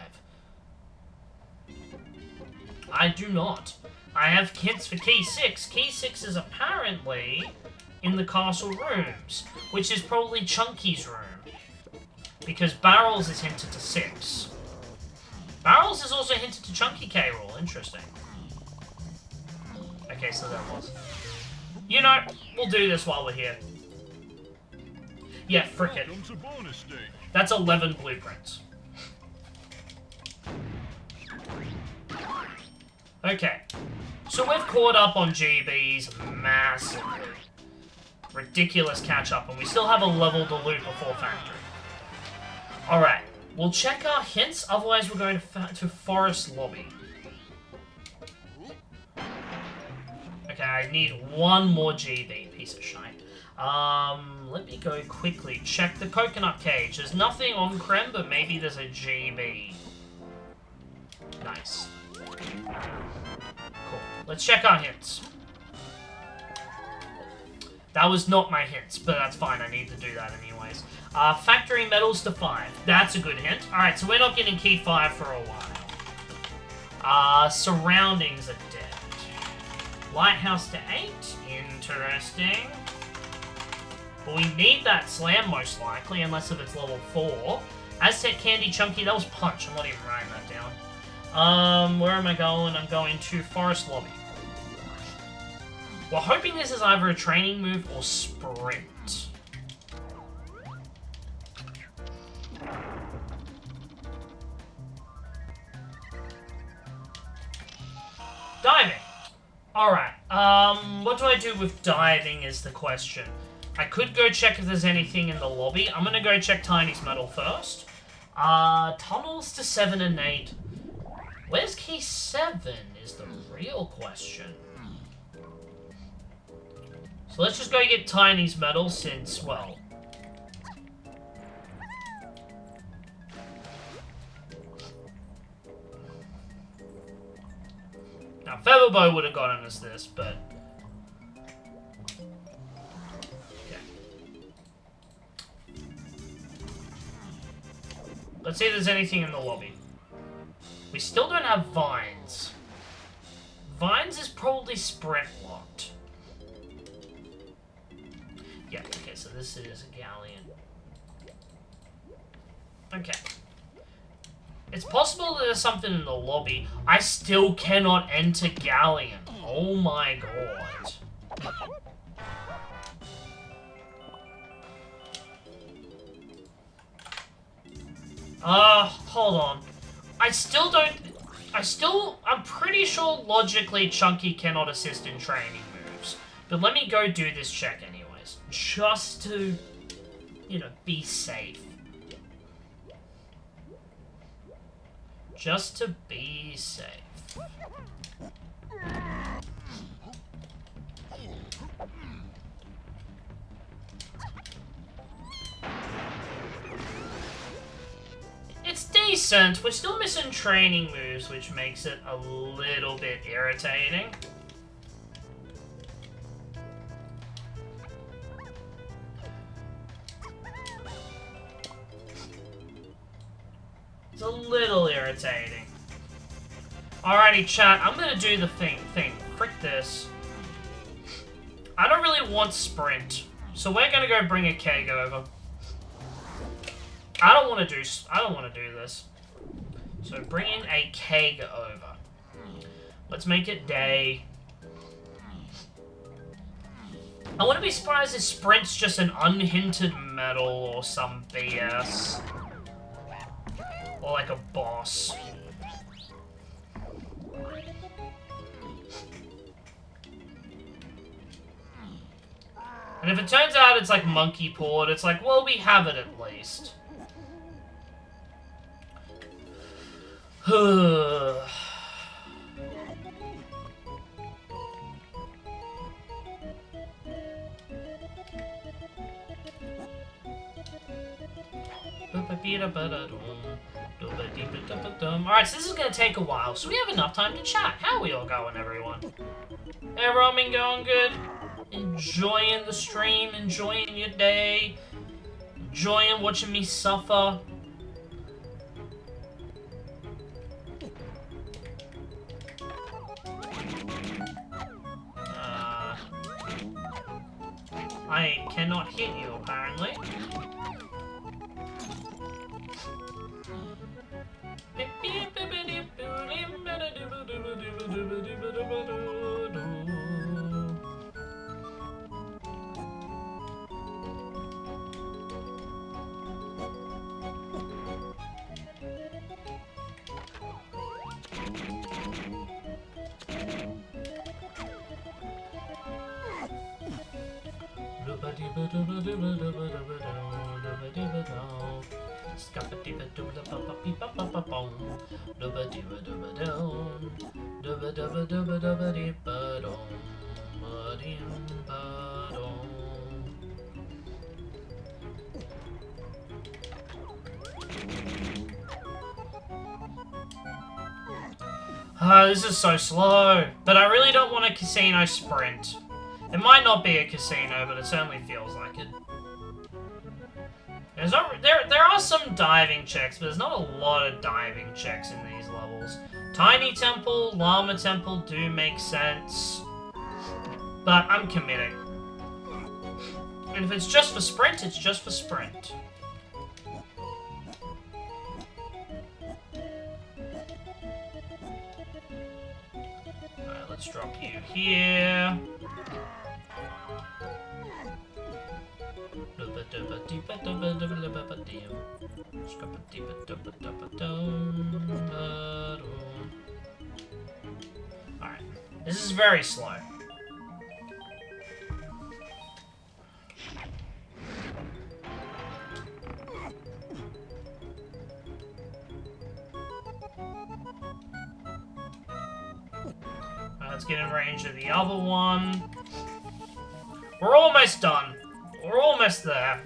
I do not. I have hints for key 6. Key 6 is apparently in the castle rooms, which is probably Chunky's room. Because Barrels is hinted to 6. Barrels is also hinted to Chunky K. Rool. Interesting. Okay, so that was. You know, we'll do this while we're here. Yeah, frick it. That's 11 blueprints. Okay. So we've caught up on GBs massively. Ridiculous catch-up, and we still have a level to loot before factory. Alright. We'll check our hints, otherwise we're going to Forest Lobby. Okay, I need one more GB, piece of shite. Let me go quickly check the coconut cage. There's nothing on Creme, but maybe there's a GB. Nice. Cool. Let's check our hints. That was not my hints, but that's fine. I need to do that anyways. Factory metals to 5. That's a good hint. Alright, so we're not getting key 5 for a while. Surroundings are dead. Lighthouse to 8. Interesting. But we need that slam most likely, unless if it's level 4. Aztec Candy Chunky, that was Punch. I'm not even writing that down. Where am I going? I'm going to Forest Lobby. We're hoping this is either a training move or sprint. Diving. Alright, what do I do with diving is the question. I could go check if there's anything in the lobby. I'm gonna go check Tiny's medal first. Tunnels to 7 and 8. Where's key 7 is the real question. So let's just go get Tiny's medal since, well... Now, Featherbow would have gotten us this, but... Let's see if there's anything in the lobby. We still don't have Vines. Vines is probably sprint locked. Yeah, okay, so this is a galleon. Okay. It's possible that there's something in the lobby. I still cannot enter galleon. Oh my god. Hold on. I'm pretty sure logically Chunky cannot assist in training moves. But let me go do this check anyways. Just to, you know, be safe. Just to be safe. It's decent. We're still missing training moves, which makes it a little bit irritating. It's a little irritating. Alrighty, chat. I'm gonna do the thing. Frick this. I don't really want sprint, so we're gonna go bring a keg over. I don't want to do this. So bring in a keg over. Let's make it day. I wouldn't be surprised if sprint's just an unhindered medal or some BS. Or like a boss. And if it turns out it's like monkey pawed, it's like, well, we have it at least. Alright, so this is gonna take a while, so we have enough time to chat. How are we all going, everyone? Everyone been going good? Enjoying the stream, enjoying your day, enjoying watching me suffer. I cannot hit you, apparently. This is so slow, but I really don't want a casino sprint. It might not be a casino, but it certainly feels like it. There are some diving checks, but there's not a lot of diving checks in these levels. Tiny Temple, Llama Temple do make sense, but I'm committing. And if it's just for sprint, it's just for sprint. Alright, let's drop you here. Alright. This is very slow. Let's get in range of the other one. We're almost done. We're almost there.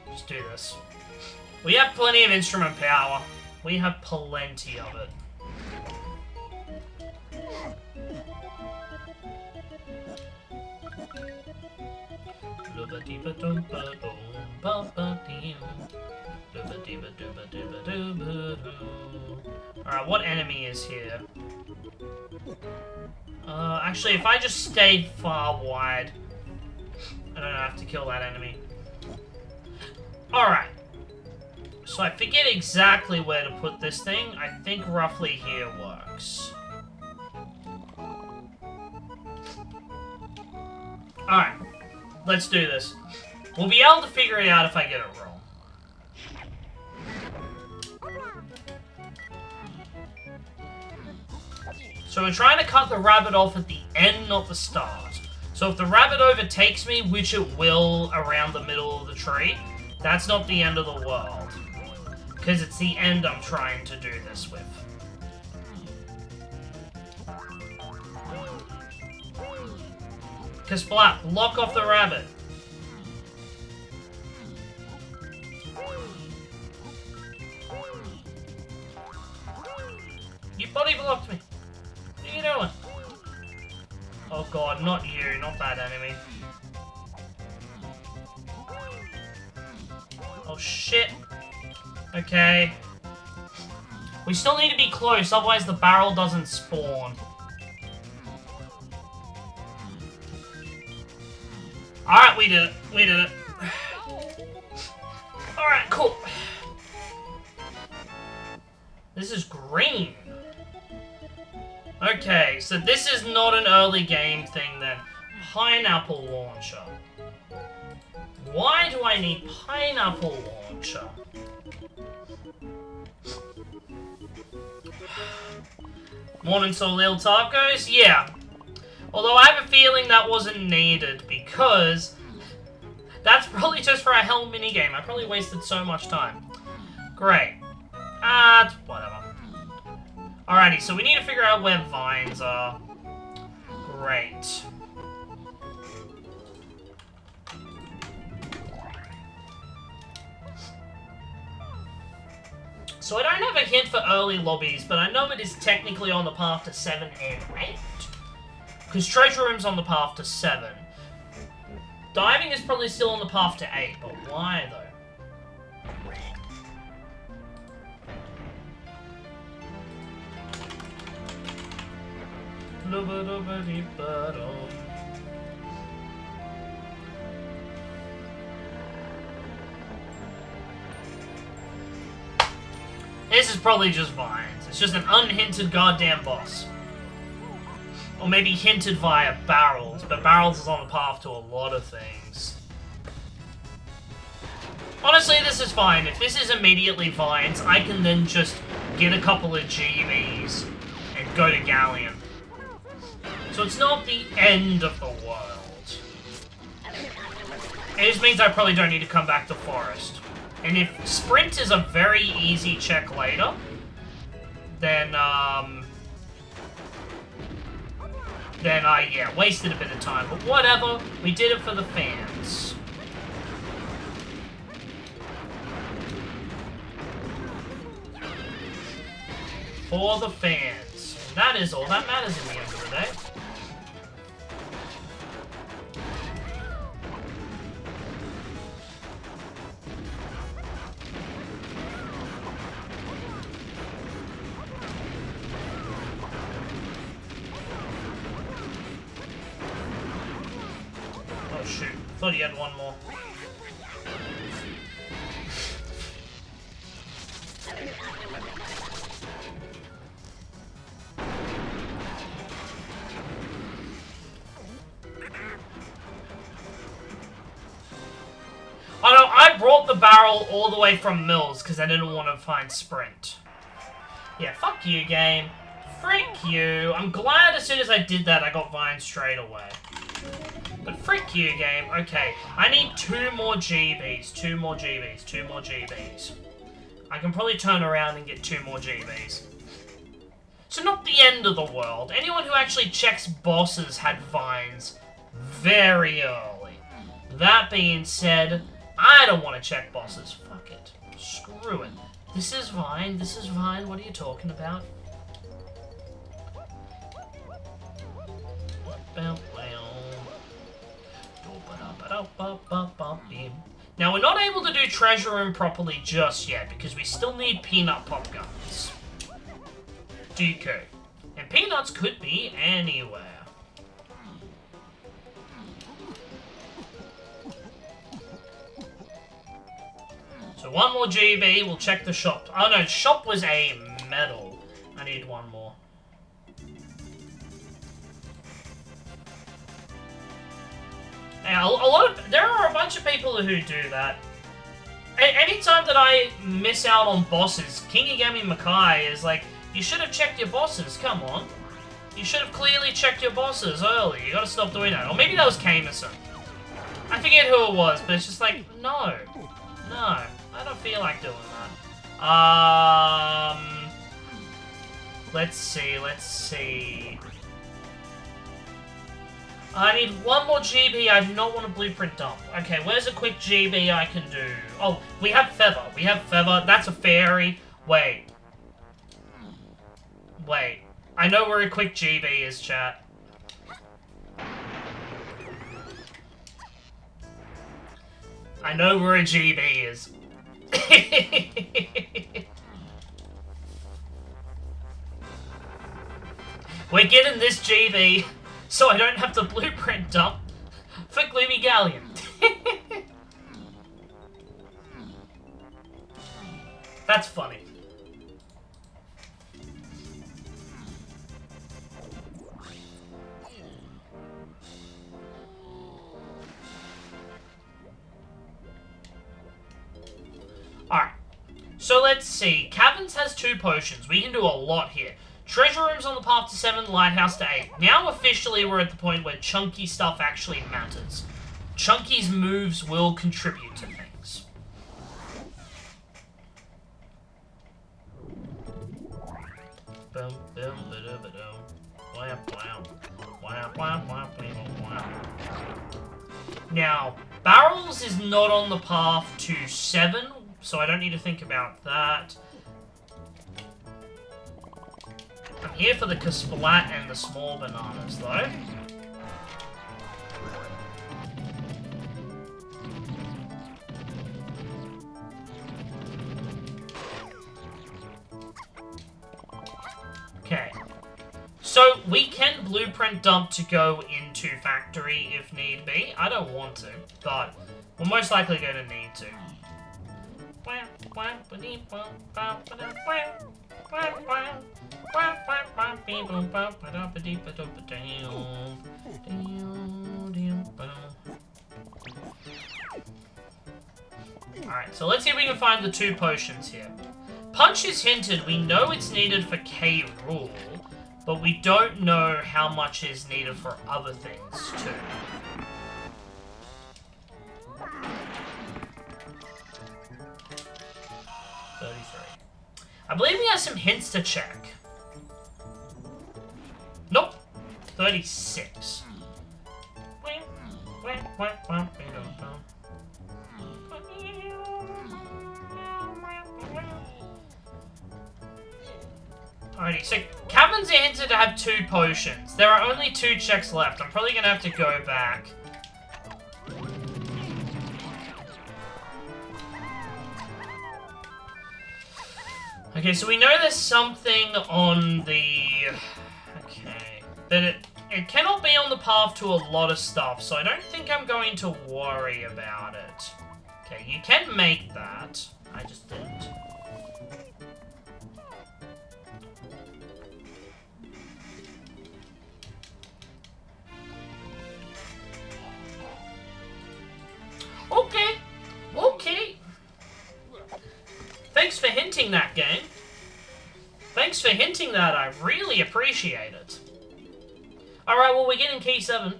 Let's do this. We have plenty of instrument power. We have plenty of it. Alright, what enemy is here? Actually, if I just stay far wide, I don't have to kill that enemy. Alright. So I forget exactly where to put this thing. I think roughly here works. Alright. Let's do this. We'll be able to figure it out if I get it wrong. So we're trying to cut the rabbit off at the end, not the start. So if the rabbit overtakes me, which it will around the middle of the tree, that's not the end of the world. Because it's the end I'm trying to do this with. Splat, lock off the rabbit. You body blocked me. What are you doing? Oh god, not you, not that enemy. Oh shit. Okay. We still need to be close, otherwise the barrel doesn't spawn. Alright, we did it. We did it. Alright, cool. This is green. Okay, so this is not an early game thing then. Pineapple launcher. Why do I need pineapple launcher? Morning Solil Tacos? Yeah. Although I have a feeling that wasn't needed because that's probably just for a hell minigame. I probably wasted so much time. Great. Whatever. Alrighty, so we need to figure out where vines are. Great. So I don't have a hint for early lobbies, but I know it is technically on the path to 7 and 8. Because Treasure Room's on the path to 7. Diving is probably still on the path to 8, but why though? This is probably just vines. It's just an unhinted goddamn boss. Or maybe hinted via barrels, but barrels is on the path to a lot of things. Honestly, this is fine. If this is immediately vines, I can then just get a couple of GBs and go to Galleon. So it's not the end of the world. It just means I probably don't need to come back to Forest. And if Sprint is a very easy check later, then I, yeah, wasted a bit of time. But whatever, we did it for the fans. For the fans. And that is all that matters in the end of the day. Shoot, thought he had one more. barrel all the way from Mills because I didn't want to find Sprint. Yeah, fuck you, game. Frick you. I'm glad as soon as I did that, I got Vine straight away. But frick you, game. Okay, I need 2 more GBs. 2 more GBs. 2 more GBs. I can probably turn around and get 2 more GBs. So not the end of the world. Anyone who actually checks bosses had Vines very early. That being said, I don't want to check bosses. Fuck it. Screw it. This is Vine. This is Vine. What are you talking about? Now, we're not able to do Treasure Room properly just yet, because we still need Peanut Pop Guns. DK. And Peanuts could be anywhere. So 1 more GB, we'll check the shop. Oh no, shop was a medal. I need 1 more. Now, there are a bunch of people who do that. Anytime that I miss out on bosses, Kinigami Makai is like, you should have checked your bosses, come on. You should have clearly checked your bosses early. You gotta stop doing that. Or maybe that was Kameson. I forget who it was, but it's just like, no. No, I don't feel like doing that. Let's see. I need 1 more GB. I do not want a blueprint dump. Okay, where's a quick GB I can do? Oh, we have Feather. We have Feather. That's a fairy. Wait. I know where a quick GB is, chat. I know where a GB is. We're getting this GB. So I don't have to blueprint dump for Gloomy Galleon. That's funny. Alright. So let's see. Caverns has 2 potions. We can do a lot here. Treasure Room's on the path to 7, Lighthouse to 8. Now officially we're at the point where chunky stuff actually matters. Chunky's moves will contribute to things. Now, Barrels is not on the path to 7, so I don't need to think about that. I'm here for the Kasplat and the small bananas, though. Okay. So, we can blueprint dump to go into factory if need be. I don't want to, but we're most likely going to need to. Alright, so let's see if we can find the 2 potions here. Punch is hinted. We know it's needed for K. Rool, but we don't know how much is needed for other things, too. I believe we have some hints to check. Nope. 36. Alrighty, so Caverns are hinted to have 2 potions. There are only 2 checks left. I'm probably gonna have to go back. Okay, so we know there's something on the... Okay. But it cannot be on the path to a lot of stuff, so I don't think I'm going to worry about it. Okay, you can make that. I just didn't. Okay. Okay. thanks for hinting that, game. Thanks for hinting that, I really appreciate it. Alright, well, we're getting key 7.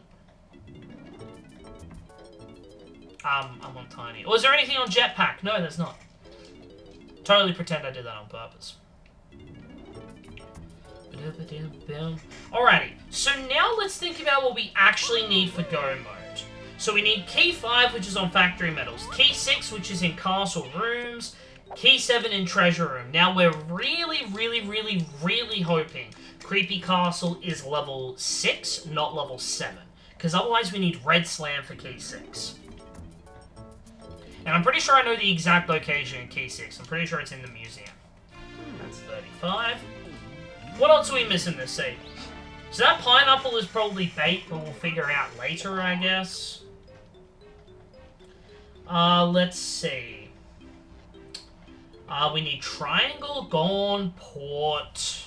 I'm on tiny. Or is there anything on jetpack? No, there's not. Totally pretend I did that on purpose. Alrighty, so now let's think about what we actually need for go mode. So we need key 5, which is on factory metals, key 6, which is in castle rooms, key 7 in treasure room. Now we're really hoping creepy castle is level 6, not level 7, because otherwise we need red slam for key 6. And I'm pretty sure I know the exact location in key 6. I'm pretty sure it's in the museum. That's 35. What else are we missing this scene? So that pineapple is probably bait, but we'll figure out later, I guess. Let's see. We need triangle, gone, port.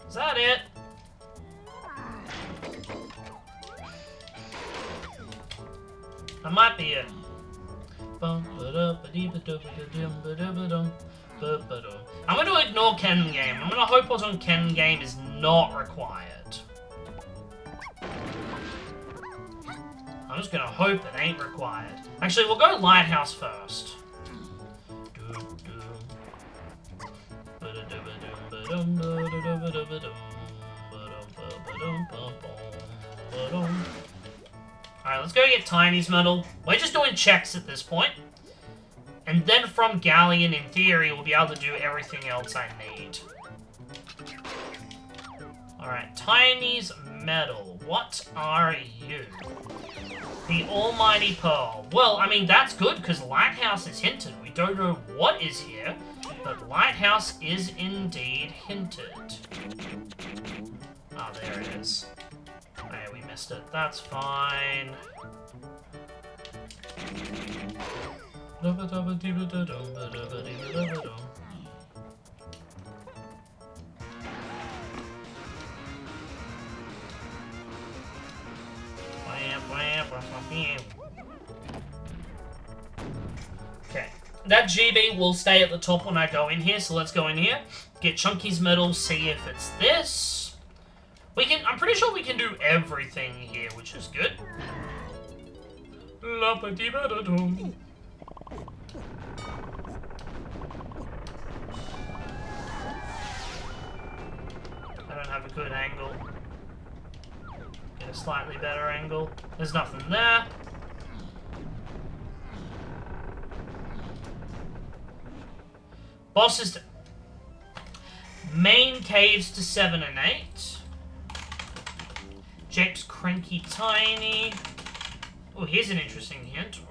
Is that it? That might be it. I'm going to ignore Ken Game. I'm going to hope what's on Ken Game is not required. I'm just going to hope it ain't required. Actually, we'll go Lighthouse first. Alright, let's go get Tiny's medal. We're just doing checks at this point. And then from Galleon, in theory, we'll be able to do everything else I need. Alright, Tiny's medal. What are you? The Almighty Pearl. Well, I mean, that's good, because Lighthouse is hinted. We don't know what is here, but Lighthouse is indeed hinted. Oh, there it is. Okay, we missed it. That's fine. Okay, that GB will stay at the top when I go in here, so let's go in here, get Chunky's medal, see if it's this. I'm pretty sure we can do everything here, which is good. I don't have a good angle. Get a slightly better angle. There's nothing there. Bosses to... Main caves to 7 and 8. Jake's Cranky Tiny. Oh, here's an interesting hint.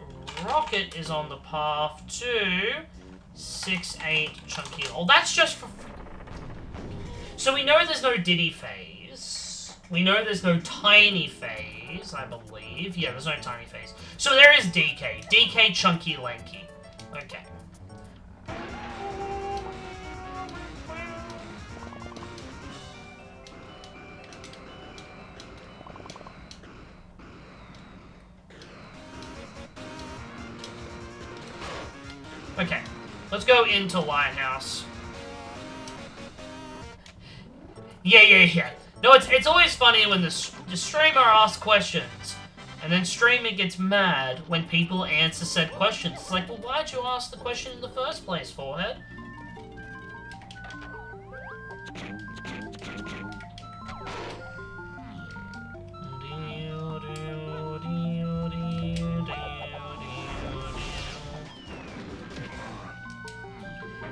Rocket is on the path to 6, 8, Chunky. Oh, that's just for... So we know there's no Diddy phase. We know there's no Tiny phase, I believe. Yeah, there's no Tiny phase. So there is DK. DK, Chunky, Lanky. Okay. Okay, let's go into Lighthouse. Yeah. No, it's always funny when the streamer asks questions, and then streamer gets mad when people answer said questions. It's like, well, why'd you ask the question in the first place, Forehead?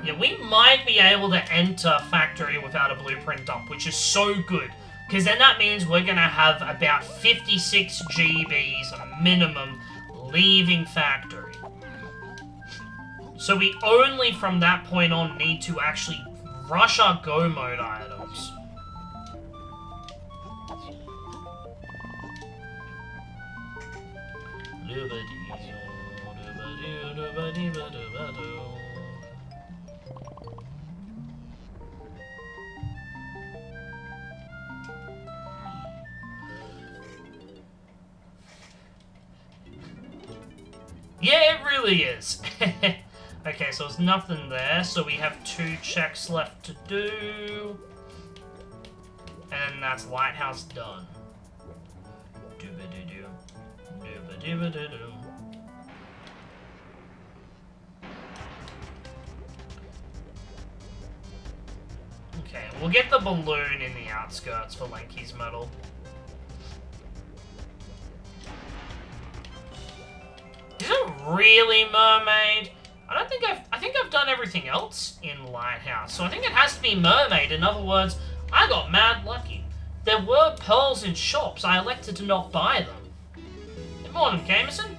Yeah, we might be able to enter Factory without a blueprint dump, which is so good. Because then that means we're going to have about 56 GBs minimum leaving Factory. So we only from that point on need to actually rush our go mode items. Yeah, it really is. so there's nothing there, so we have 2 checks left to do. And that's Lighthouse done. Dooba-doo-doo. Dooba-dooba-doo-doo. Okay, we'll get the balloon in the outskirts for Lanky's medal. Is it really Mermaid? I think I've done everything else in Lighthouse, so I think it has to be Mermaid. In other words, I got mad lucky. There were pearls in shops, I elected to not buy them. Good morning, Jameson.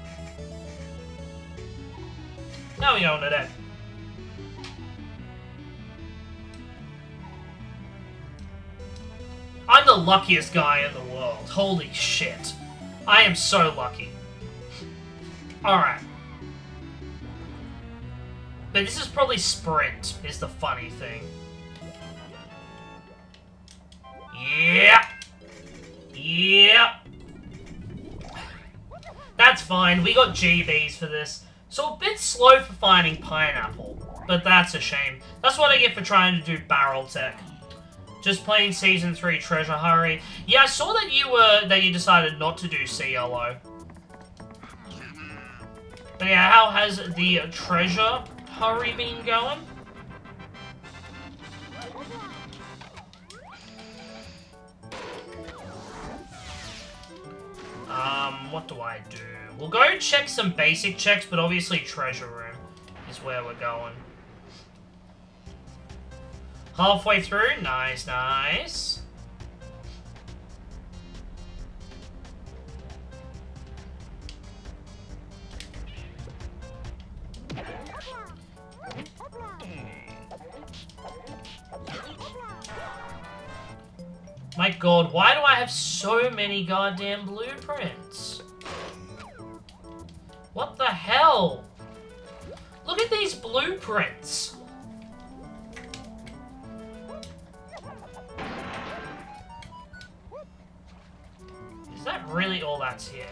How are we going today? I'm the luckiest guy in the world. Holy shit. I am so lucky. Alright. But this is probably sprint, is the funny thing. Yeah! Yeah! That's fine, we got GBs for this. So a bit slow for finding pineapple, but that's a shame. That's what I get for trying to do barrel tech. Just playing Season 3 Treasure Hurry. Yeah, I saw that you decided not to do CLO. But yeah, how has the Treasure Hurry been going? What do I do? We'll go check some basic checks, but obviously Treasure Room is where we're going. Halfway through, nice, nice. My god, why do I have so many goddamn blueprints? What the hell? Look at these blueprints. Is that really all that's here?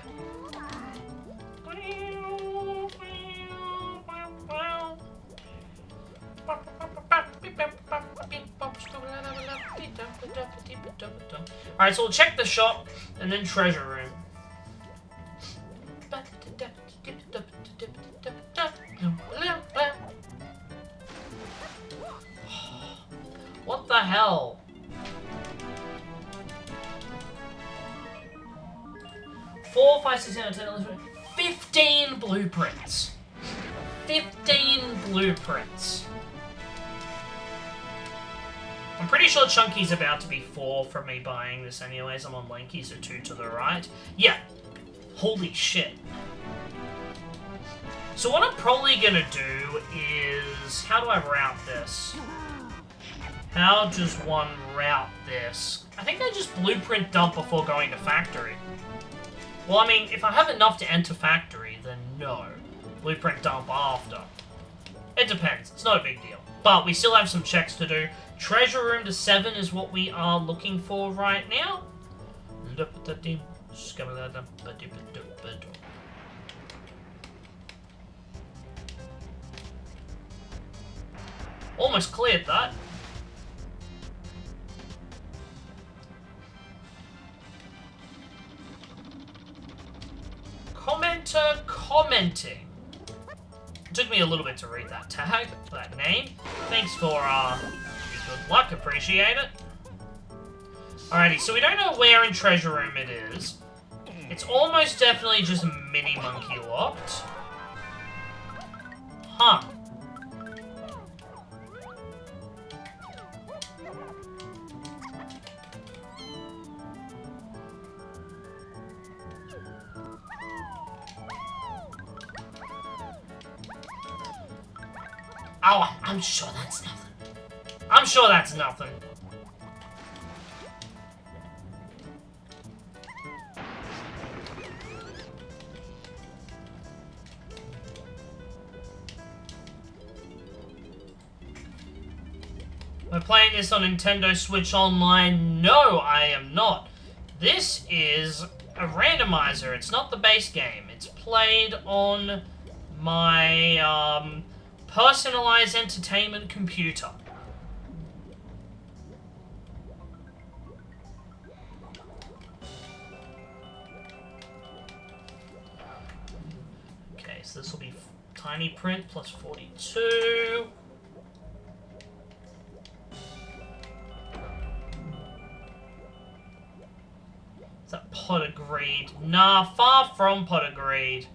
Alright, so we'll check the shop and then treasure room. What the hell? 4, 5, 6, 7, 10, 11, 15 blueprints. 15 blueprints. I'm pretty sure Chunky's about to be 4 from me buying this anyways. I'm on Lanky, so 2 to the right. Yeah. Holy shit. So what I'm probably gonna do is... How do I route this? How does one route this? I think I just blueprint dump before going to factory. Well, I mean, if I have enough to enter factory, then no. Blueprint dump after. It depends. It's not a big deal. But we still have some checks to do. Treasure room to 7 is what we are looking for right now. Almost cleared that. Commenter commenting. It took me a little bit to read that tag, that name. Thanks for good luck, appreciate it. Alrighty, so we don't know where in Treasure Room it is. It's almost definitely just Mini Monkey locked. Huh. Oh, I'm sure that's nothing. I'm sure that's nothing. We're playing this on Nintendo Switch Online. No, I am not. This is a randomizer. It's not the base game. It's played on my, Personalized entertainment computer. Okay, so this will be tiny print plus 42. Is that pot of greed? Nah, far from pot of greed.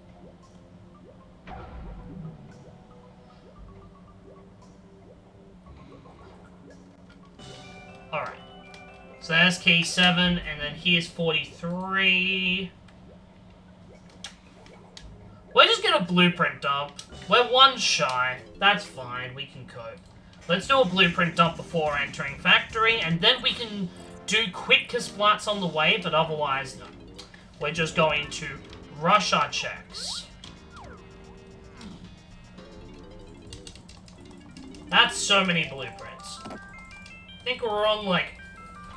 Alright. So that's key 7, and then here's 43. We're just gonna blueprint dump. We're 1 shy. That's fine, we can cope. Let's do a blueprint dump before entering factory, and then we can do quick Kasplats on the way, but otherwise, no. We're just going to rush our checks. That's so many blueprints. I think we're on, like,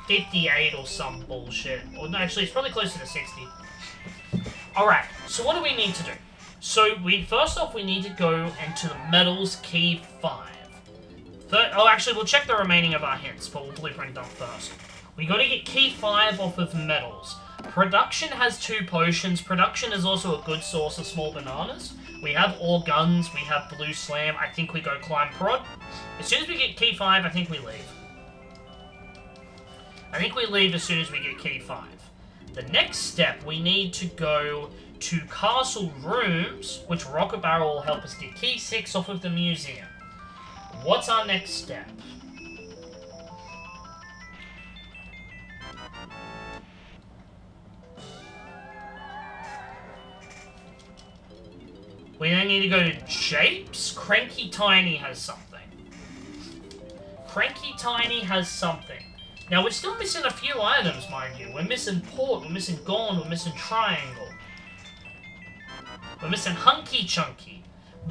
58 or some bullshit. Or no, actually, it's probably closer to 60. Alright, so what do we need to do? So, first off, we need to go into the metals key 5. Actually, we'll check the remaining of our hints, but we'll blueprint dump first. We gotta get key 5 off of metals. Production has 2 potions. Production is also a good source of small bananas. We have all guns, we have blue slam. I think we go climb prod. As soon as we get key 5, I think we leave. I think we leave as soon as we get key 5. The next step, we need to go to castle rooms, which Rocket Barrel will help us get key 6 off of the museum. What's our next step? We then need to go to Japes. Cranky Tiny has something. Cranky Tiny has something. Now, we're still missing a few items, mind you. We're missing Port, we're missing Gone, we're missing Triangle. We're missing Hunky Chunky.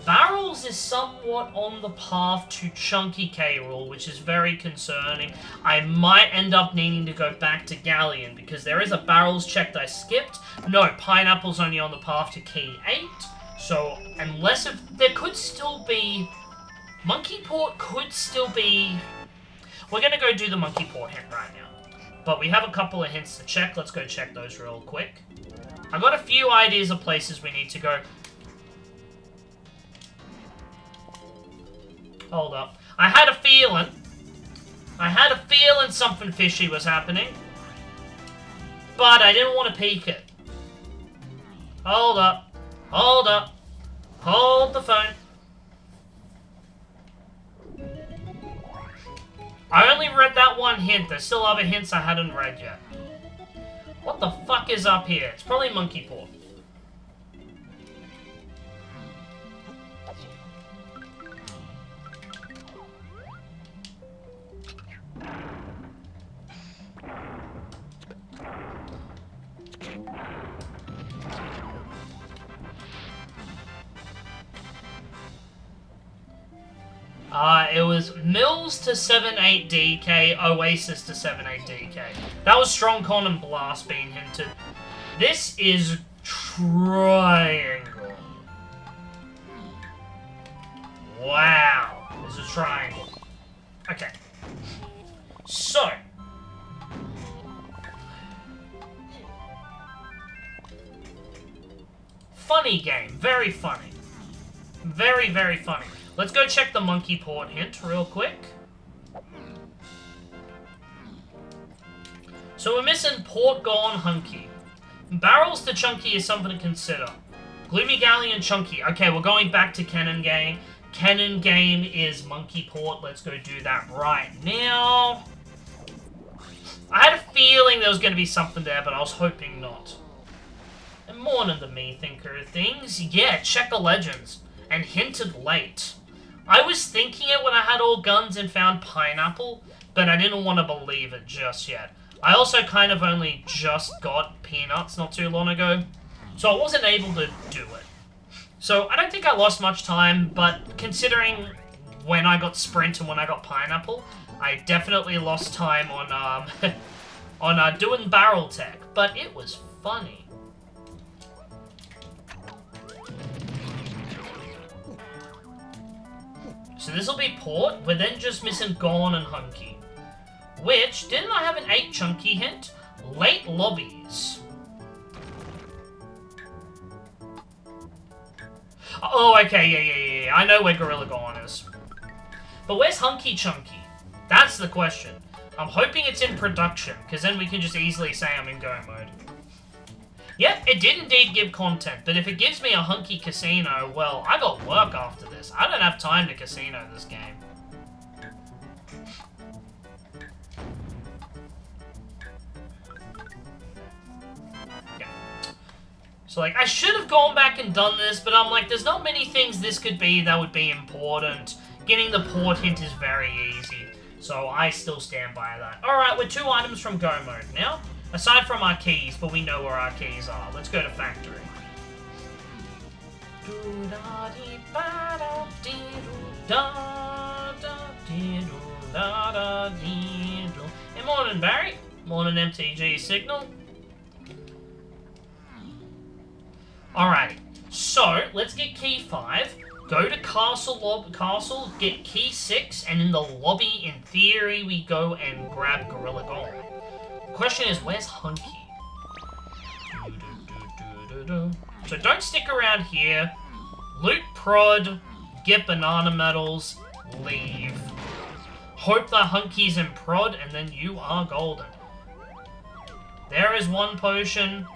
Barrels is somewhat on the path to Chunky K. Rool, which is very concerning. I might end up needing to go back to Galleon, because there is a Barrels check that I skipped. No, Pineapple's only on the path to Key 8. So, unless there could still be... Monkey Port could still be... We're going to go do the Monkey Port hint right now. But we have a couple of hints to check. Let's go check those real quick. I got a few ideas of places we need to go. Hold up. I had a feeling something fishy was happening. But I didn't want to peek it. Hold up. Hold up. Hold the phone. I only read that one hint. There's still other hints I hadn't read yet. What the fuck is up here? It's probably Monkey Paw. It was Mills to 7-8 DK, Oasis to 7-8 DK. That was Strong Con and Blast being hinted. This is Triangle. Wow. This is Triangle. Okay. So. Funny game. Very funny. Very, very funny. Let's go check the Monkey Port hint real quick. So we're missing Port, Gone, Hunky. Barrels to Chunky is something to consider. Gloomy Galleon, Chunky. Okay, we're going back to Cannon Game. Cannon Game is Monkey Port. Let's go do that right now. I had a feeling there was going to be something there, but I was hoping not. And morning to me, thinker of things. Yeah, check the legends. And hinted late. I was thinking it when I had all guns and found Pineapple, but I didn't want to believe it just yet. I also kind of only just got Peanuts not too long ago, so I wasn't able to do it. So I don't think I lost much time, but considering when I got Sprint and when I got Pineapple, I definitely lost time on on doing barrel tech, but it was funny. So this will be port. We're then just missing Gone and Hunky. Which, didn't I have an 8 chunky hint? Late lobbies. Oh, okay, yeah. I know where Gorilla Gone is. But where's Hunky Chunky? That's the question. I'm hoping it's in production, because then we can just easily say I'm in go mode. Yep, it did indeed give content, but if it gives me a Hunky Casino, well, I got work after this. I don't have time to casino this game. So, like, I should have gone back and done this, but I'm like, there's not many things this could be that would be important. Getting the port hint is very easy, so I still stand by that. Alright, we're 2 items from go mode now, aside from our keys, but we know where our keys are. Let's go to factory. Hey, morning, Barry. Morning, MTG Signal. Alrighty, so let's get key 5, go to castle, get key 6, and in the lobby, in theory, we go and grab Gorilla Gone. The question is, where's Hunky? So don't stick around here, loot prod, get banana medals, leave. Hope the Hunky's in prod, and then you are golden. There is 1 potion.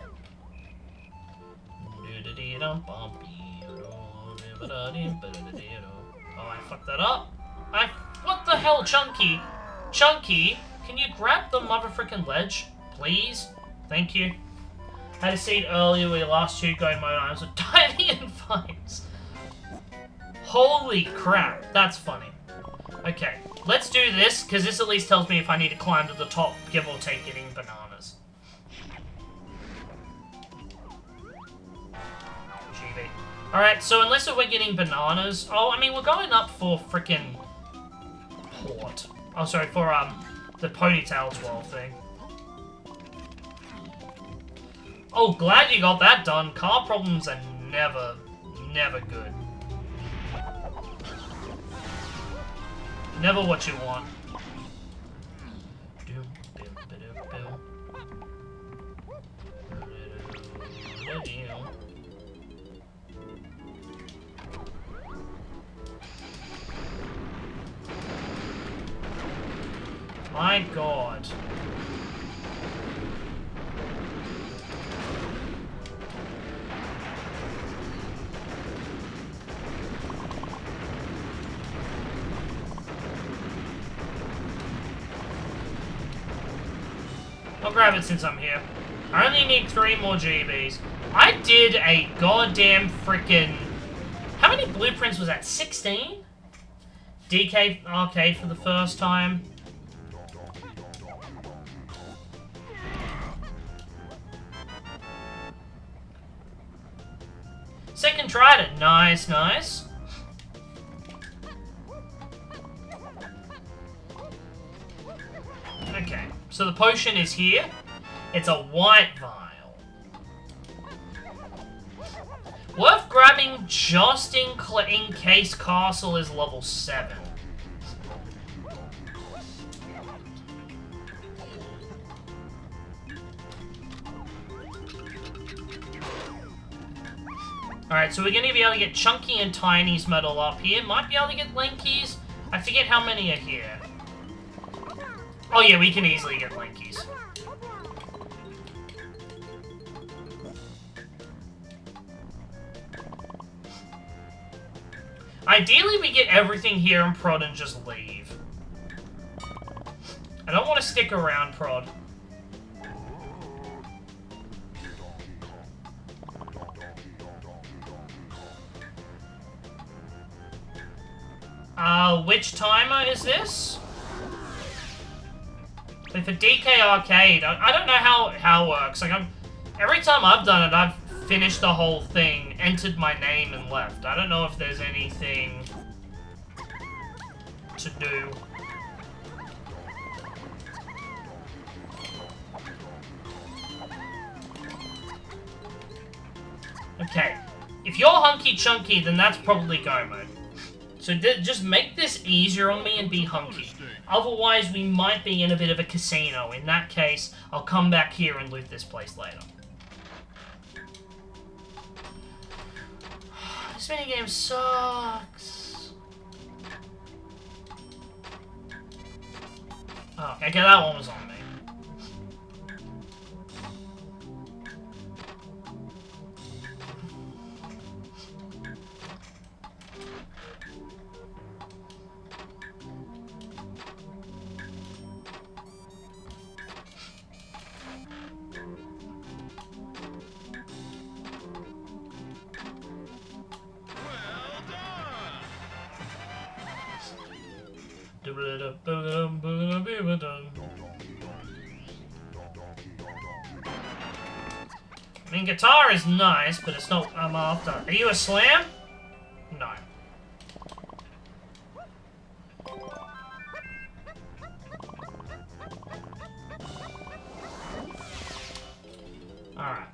Oh, I fucked that up. What the hell, Chunky? Chunky, can you grab the motherfucking ledge, please? Thank you. Had a seed earlier where your last 2 go mode items were tiny and vines. Holy crap, that's funny. Okay, let's do this, because this at least tells me if I need to climb to the top, give or take getting bananas. Alright, so unless we're getting bananas... Oh, I mean, we're going up for frickin' port. Oh, sorry, for, the ponytail 12 thing. Oh, glad you got that done. Car problems are never good. Never what you want. My god. I'll grab it since I'm here. I only need 3 more GBs. I did a goddamn frickin'... How many blueprints was that? 16? DK Arcade for the first time. Second tried it. Nice, nice. Okay, so the potion is here. It's a white vial. Worth grabbing just in case Castle is level 7. Alright, so we're going to be able to get Chunky and Tiny's medal up here. Might be able to get Lanky's. I forget how many are here. Oh yeah, we can easily get Lanky's. Ideally, we get everything here in prod and just leave. I don't want to stick around prod. Which timer is this? But for DK Arcade, I don't know how it works. Like, every time I've done it, I've finished the whole thing, entered my name, and left. I don't know if there's anything to do. Okay. If you're Hunky Chunky, then that's probably go mode. So just make this easier on me and be hunky. Otherwise, we might be in a bit of a casino. In that case, I'll come back here and loot this place later. This minigame sucks. Oh, okay, that one was on me. I mean, guitar is nice, but it's not what I'm after. Are you a slam? No. Alright.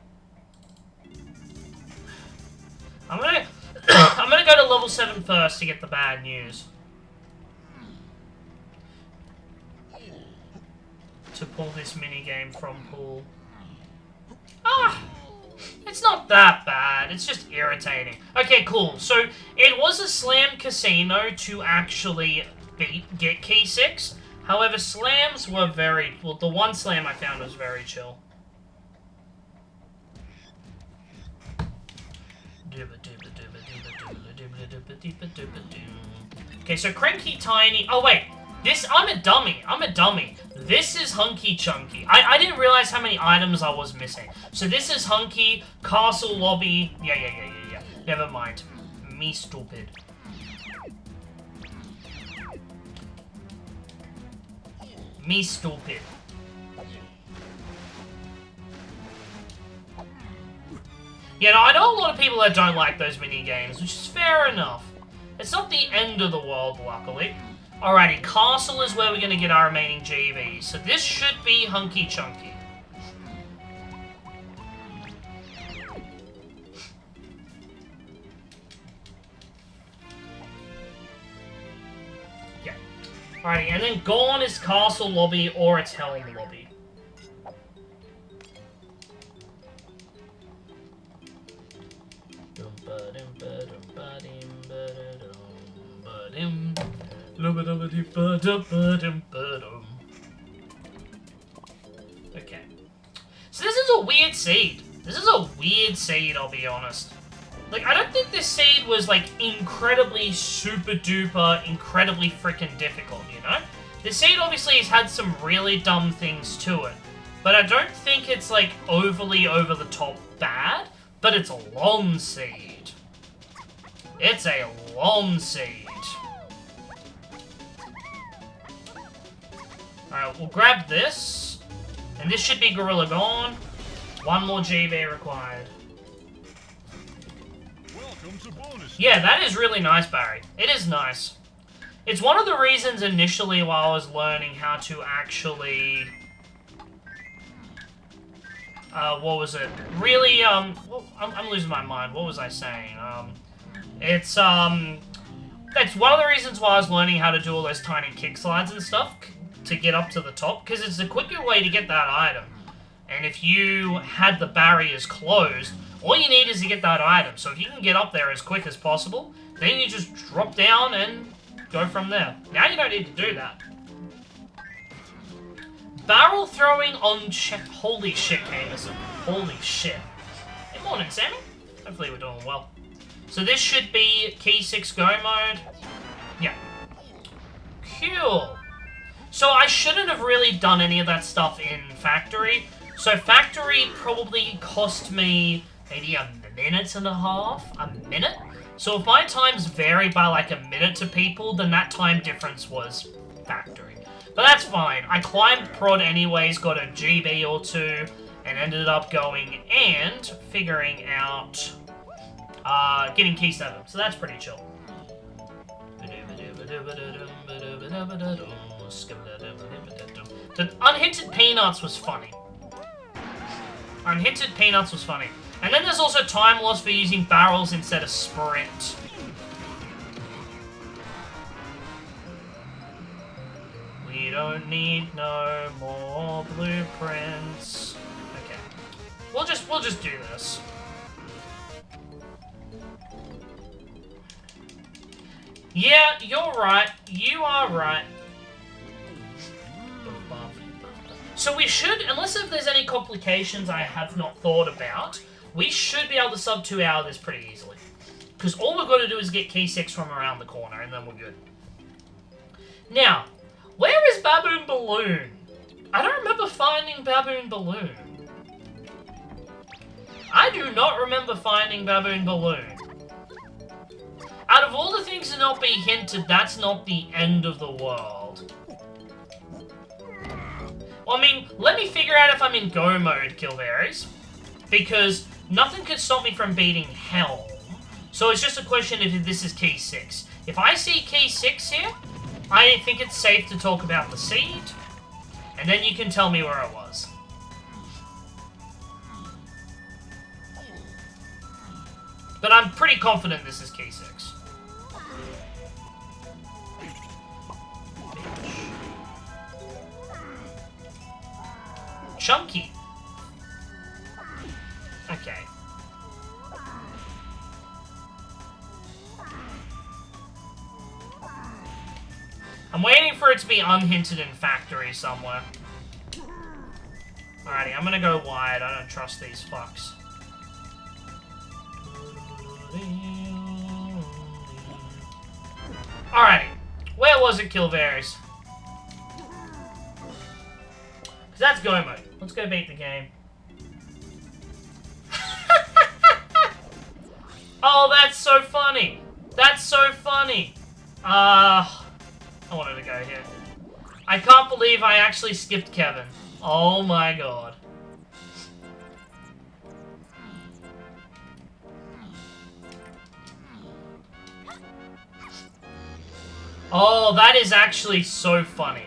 I'm gonna go to level 7 first to get the bad news. To pull this minigame from pool. Ah! It's not that bad, it's just irritating. Okay, cool. So, it was a slam casino to actually get key 6. However, slams were very... Well, the one slam I found was very chill. Okay, so Cranky Tiny... Oh, wait. I'm a dummy. This is Hunky Chunky. I didn't realize how many items I was missing. So this is Hunky, Castle Lobby... Yeah. Never mind. Me stupid. Me stupid. Yeah, no, I know a lot of people that don't like those mini-games, which is fair enough. It's not the end of the world, luckily. Alrighty, Castle is where we're going to get our remaining GBs. So this should be Hunky Chunky. Yeah. Alrighty, and then gone is Castle Lobby or it's Helm Lobby. Okay. So this is a weird seed. This is a weird seed, I'll be honest. Like, I don't think this seed was, like, incredibly super duper, incredibly freaking difficult, you know? This seed obviously has had some really dumb things to it. But I don't think it's, like, overly over the top bad. But it's a long seed. It's a long seed. Alright, we'll grab this. And this should be Gorilla Gone. One more GB required. Welcome to bonus. Yeah, that is really nice, Barry. It is nice. It's one of the reasons initially while I was learning how to actually... what was it? Really, well, I'm losing my mind. What was I saying? It's one of the reasons why I was learning how to do all those tiny kick slides and stuff to get up to the top, because it's a quicker way to get that item. And if you had the barriers closed, all you need is to get that item. So if you can get up there as quick as possible, then you just drop down and go from there. Now you don't need to do that. Barrel throwing on holy shit, Camerson. Holy shit. Good morning, Sammy. Hopefully we're doing well. So this should be key 6 go mode. Yeah. Cool. So I shouldn't have really done any of that stuff in Factory. So Factory probably cost me maybe a minute and a half. A minute? So if my times vary by like a minute to people, then that time difference was Factory. But that's fine. I climbed prod anyways, got a GB or two, and ended up going and figuring out getting key 7. So that's pretty chill. The unhinted peanuts was funny. Unhinted peanuts was funny. And then there's also time loss for using barrels instead of sprint. We don't need no more blueprints. Okay. We'll just do this. Yeah, you're right. You are right. So we should, unless if there's any complications I have not thought about, we should be able to sub 2 hour this pretty easily. Because all we've got to do is get key 6 from around the corner, and then we're good. Now, where is Baboon Balloon? I don't remember finding Baboon Balloon. I do not remember finding Baboon Balloon. Out of all the things to not be hinted, that's not the end of the world. Well, I mean, let me figure out if I'm in go mode, Kilvaries. Because nothing could stop me from beating Helm. So it's just a question if this is key 6. If I see key 6 here, I think it's safe to talk about the seed. And then you can tell me where I was. But I'm pretty confident this is key 6. Chunky. Okay. I'm waiting for it to be unhinted in factory somewhere. Alrighty, I'm gonna go wide. I don't trust these fucks. Alrighty. Where was it, Kilvaries? Because that's go mode. Let's go beat the game. Oh, that's so funny. That's so funny. I wanted to go here. I can't believe I actually skipped Kevin. Oh my god. Oh, that is actually so funny.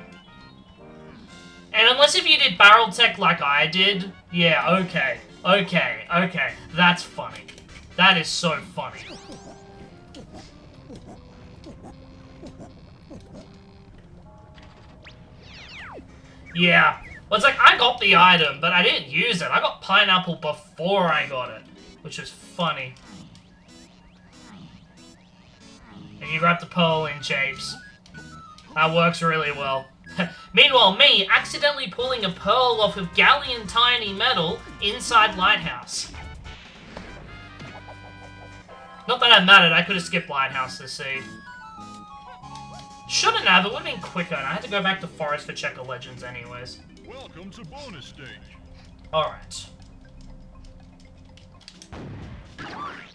And unless if you did barrel tech like I did, yeah, okay. Okay. That's funny. That is so funny. Yeah. Well, it's like, I got the item, but I didn't use it. I got pineapple before I got it, which is funny. And you grab the pearl in shapes. That works really well. Meanwhile, me accidentally pulling a pearl off of Galleon Tiny Metal inside Lighthouse. Not that I mattered, I could have skipped Lighthouse this seed. Shouldn't have, it would have been quicker, and I had to go back to Forest for Checker Legends anyways. Welcome to bonus stage. Alright.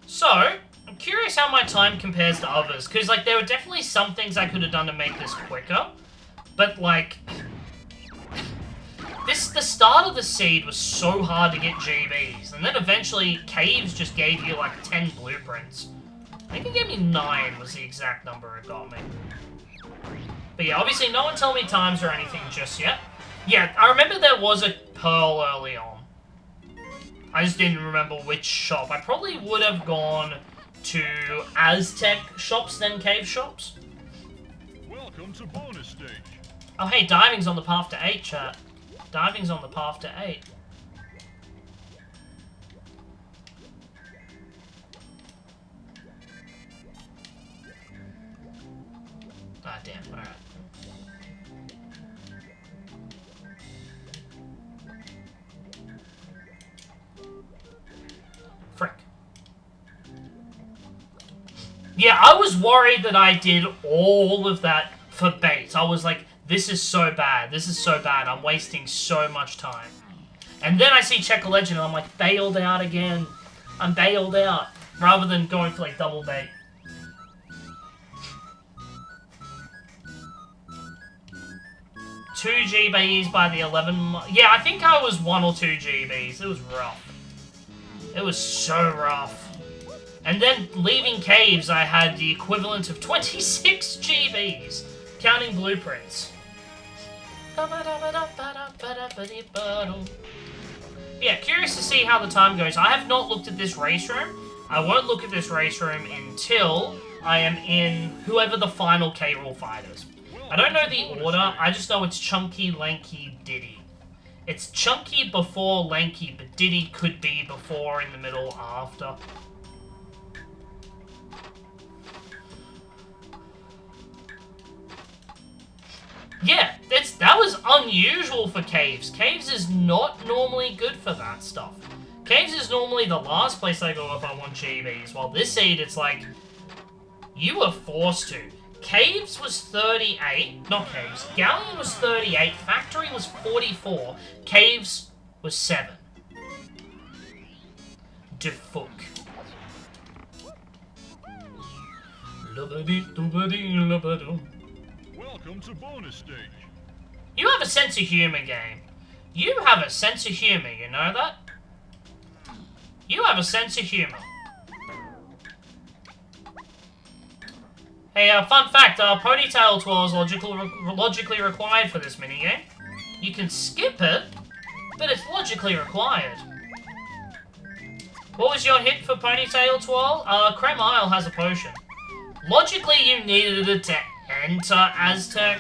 So, I'm curious how my time compares to others, because, like, there were definitely some things I could have done to make this quicker, but, like, the start of the seed was so hard to get GBs, and then eventually Caves just gave you, like, 10 blueprints. I think it gave me 9 was the exact number it got me. But yeah, obviously no one told me times or anything just yet. Yeah, I remember there was a pearl early on. I just didn't remember which shop. I probably would have gone to Aztec shops than cave shops. Welcome to bonus stage. Oh hey, diving's on the path to 8, chat. Diving's on the path to 8. Ah, damn, alright. Frick. Yeah, I was worried that I did all of that for bait. I was like, this is so bad. This is so bad. I'm wasting so much time. And then I see Checker Legend and I'm like, bailed out again. I'm bailed out. Rather than going for like double bait. Two GBs by the 11... Yeah, I think I was 1 or 2 GBs. It was rough. It was so rough. And then leaving caves, I had the equivalent of 26 GBs, counting blueprints. Yeah, curious to see how the time goes. I have not looked at this race room. I won't look at this race room until I am in whoever the final K-Rule fight is. I don't know the order, I just know it's Chunky, Lanky, Diddy. It's Chunky before Lanky, but Diddy could be before, in the middle, after. Yeah, that was unusual for Caves. Caves is not normally good for that stuff. Caves is normally the last place I go if I want GBs, while this seed, it's like, you were forced to. Caves was 38, not Caves, Galleon was 38, Factory was 44, Caves was 7. De fuck. Welcome to bonus stage. You have a sense of humor, game. You have a sense of humor, you know that? You have a sense of humor. Hey, fun fact, Ponytail twirl is logically required for this minigame. You can skip it, but it's logically required. What was your hit for Ponytail twirl? Creme Isle has a potion. Logically, you needed it to enter Aztec,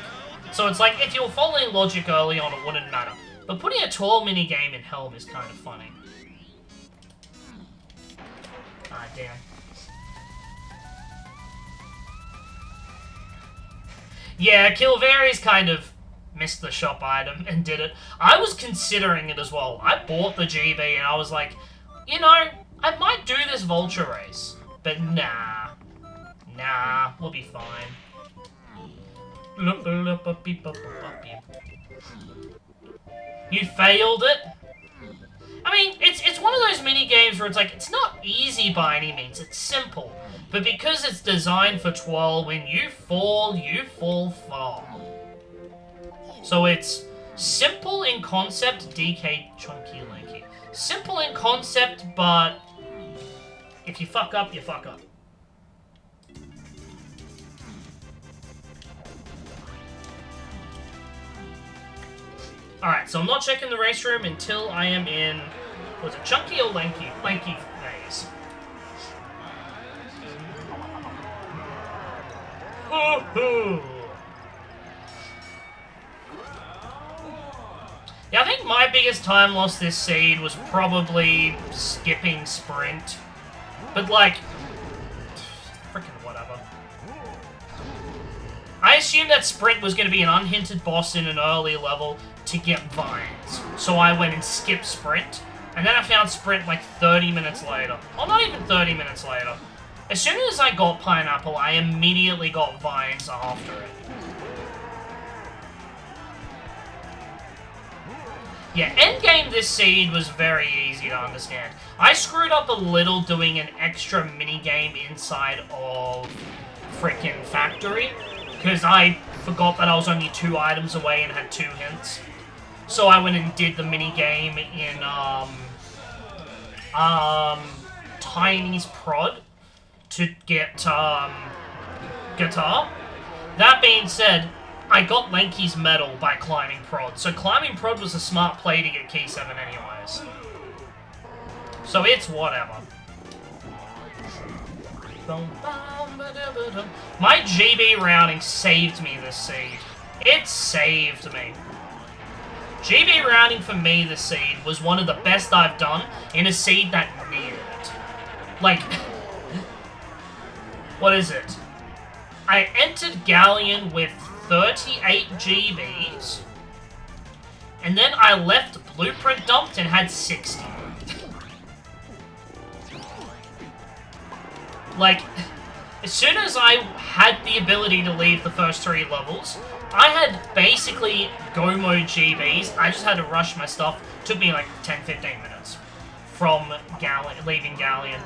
so it's like, if you were following logic early on, it wouldn't matter. But putting a twirl minigame in Helm is kind of funny. Ah, damn. Yeah, Kilvari's kind of missed the shop item and did it. I was considering it as well. I bought the GB and I was like, you know, I might do this Vulture race. But nah. Nah, we'll be fine. You failed it? I mean, it's one of those mini games where it's like, it's not easy by any means, it's simple. But because it's designed for twirl, when you fall far. So it's simple in concept, DK Chunky Lanky. Simple in concept, but if you fuck up, you fuck up. Alright, so I'm not checking the race room until I am in, was it Chunky or Lanky? Lanky phase. Woohoo! Yeah, I think my biggest time loss this seed was probably skipping sprint. But like, freaking whatever. I assumed that sprint was going to be an unhinted boss in an early level to get vines. So I went and skipped sprint. And then I found sprint like 30 minutes later. Well, not even 30 minutes later. As soon as I got pineapple, I immediately got vines after it. Yeah, endgame this seed was very easy to understand. I screwed up a little doing an extra minigame inside of frickin' Factory. Because I forgot that I was only 2 items away and had 2 hints. So I went and did the minigame in, Tiny's Prod to get, guitar. That being said, I got Lanky's medal by climbing Prod. So climbing Prod was a smart play to get Key 7 anyways. So it's whatever. My GB rounding saved me this seed. It saved me. GB rounding for me this seed was one of the best I've done in a seed that needed it. Like, what is it? I entered Galleon with 38 GBs, and then I left Blueprint dumped and had 60. Like, as soon as I had the ability to leave the first 3 levels, I had basically go mode GBs. I just had to rush my stuff. It took me like 10-15 minutes from leaving Galleon.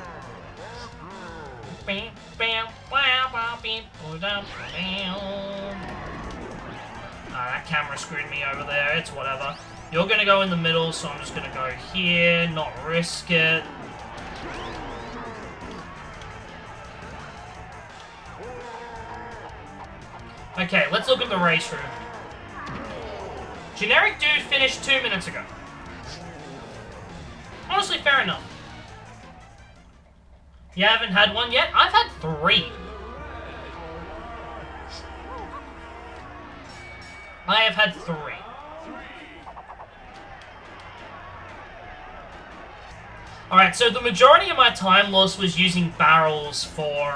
That camera screwed me over there. It's whatever. You're gonna go in the middle, so I'm just gonna go here, not risk it. Okay, let's look at the race room. Generic dude finished 2 minutes ago. Honestly, fair enough. You haven't had one yet? I've had 3. I have had 3. Alright, so the majority of my time loss was using barrels for,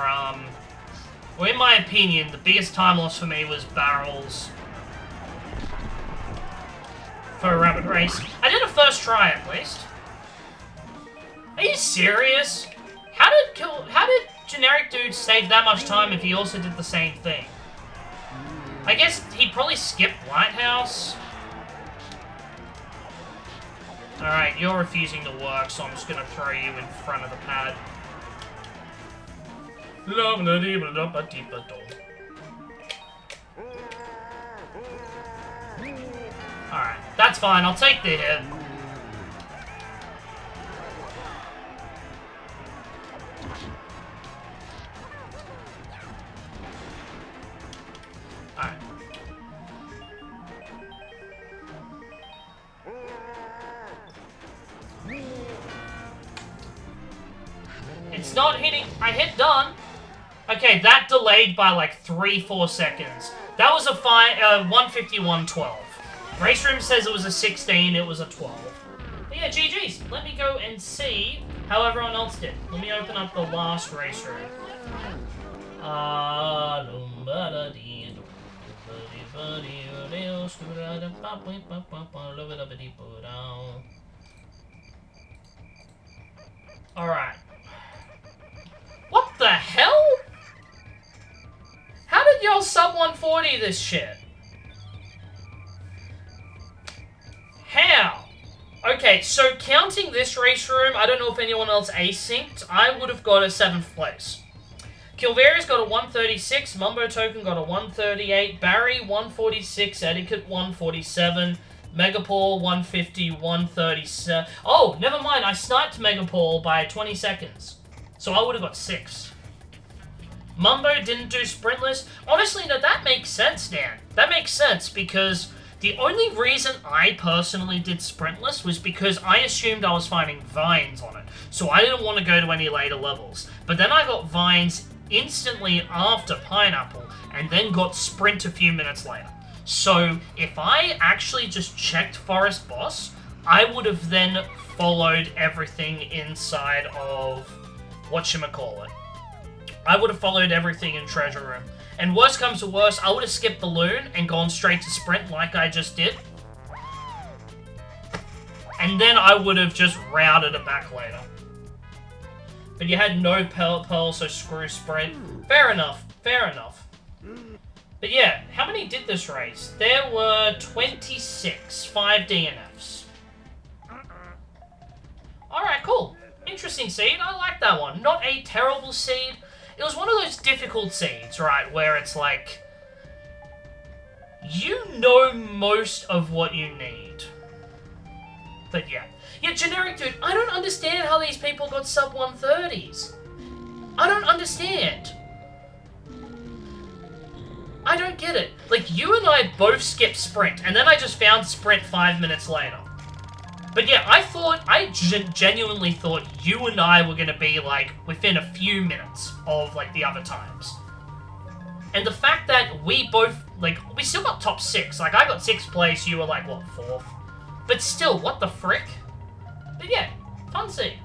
well, in my opinion, the biggest time loss for me was barrels for a rabbit race. I did a first try, at least. Are you serious? How did Generic Dude save that much time if he also did the same thing? I guess he probably skipped Lighthouse. Alright, you're refusing to work, so I'm just gonna throw you in front of the pad. Alright, that's fine, I'll take the hit. Alright. It's not hitting. I hit done. Okay, that delayed by like 3-4 seconds. That was a 151.12. Race Room says it was a 16, it was a 12. But yeah, GG's. Let me go and see how everyone else did. Let me open up the last Race Room. Alright. What the hell? How did y'all sub 140 this shit? How? Okay, so counting this Race Room, I don't know if anyone else asynced, I would have got a 7th place. Kilvarius got a 136, Mumbo Token got a 138, Barry 146, Etiquette 147, Megapol 150, 137. Oh, never mind, I sniped Megapol by 20 seconds. So I would have got 6. Mumbo didn't do sprintless. Honestly, no, that makes sense, Dan. That makes sense because the only reason I personally did sprintless was because I assumed I was finding vines on it. So I didn't want to go to any later levels. But then I got vines instantly after Pineapple and then got sprint a few minutes later. So if I actually just checked Forest Boss, I would have then followed everything inside of whatchamacallit. I would have followed everything in Treasure Room. And worst comes to worst, I would have skipped Balloon and gone straight to Sprint like I just did. And then I would have just routed it back later. But you had no Pearl, so screw Sprint. Fair enough, fair enough. But yeah, how many did this race? There were 26, 5 DNFs. Alright, cool. Interesting seed, I like that one. Not a terrible seed. It was one of those difficult seeds, right, where it's like, you know most of what you need. But yeah. Yeah, Generic Dude, I don't understand how these people got sub 130s. I don't understand. I don't get it. Like, you and I both skipped Sprint, and then I just found Sprint 5 minutes later. But yeah, I genuinely thought you and I were going to be, like, within a few minutes of, like, the other times. And the fact that we both, like, we still got top 6. Like, I got 6th place, you were, like, what, 4th? But still, what the frick? But yeah, fun seed.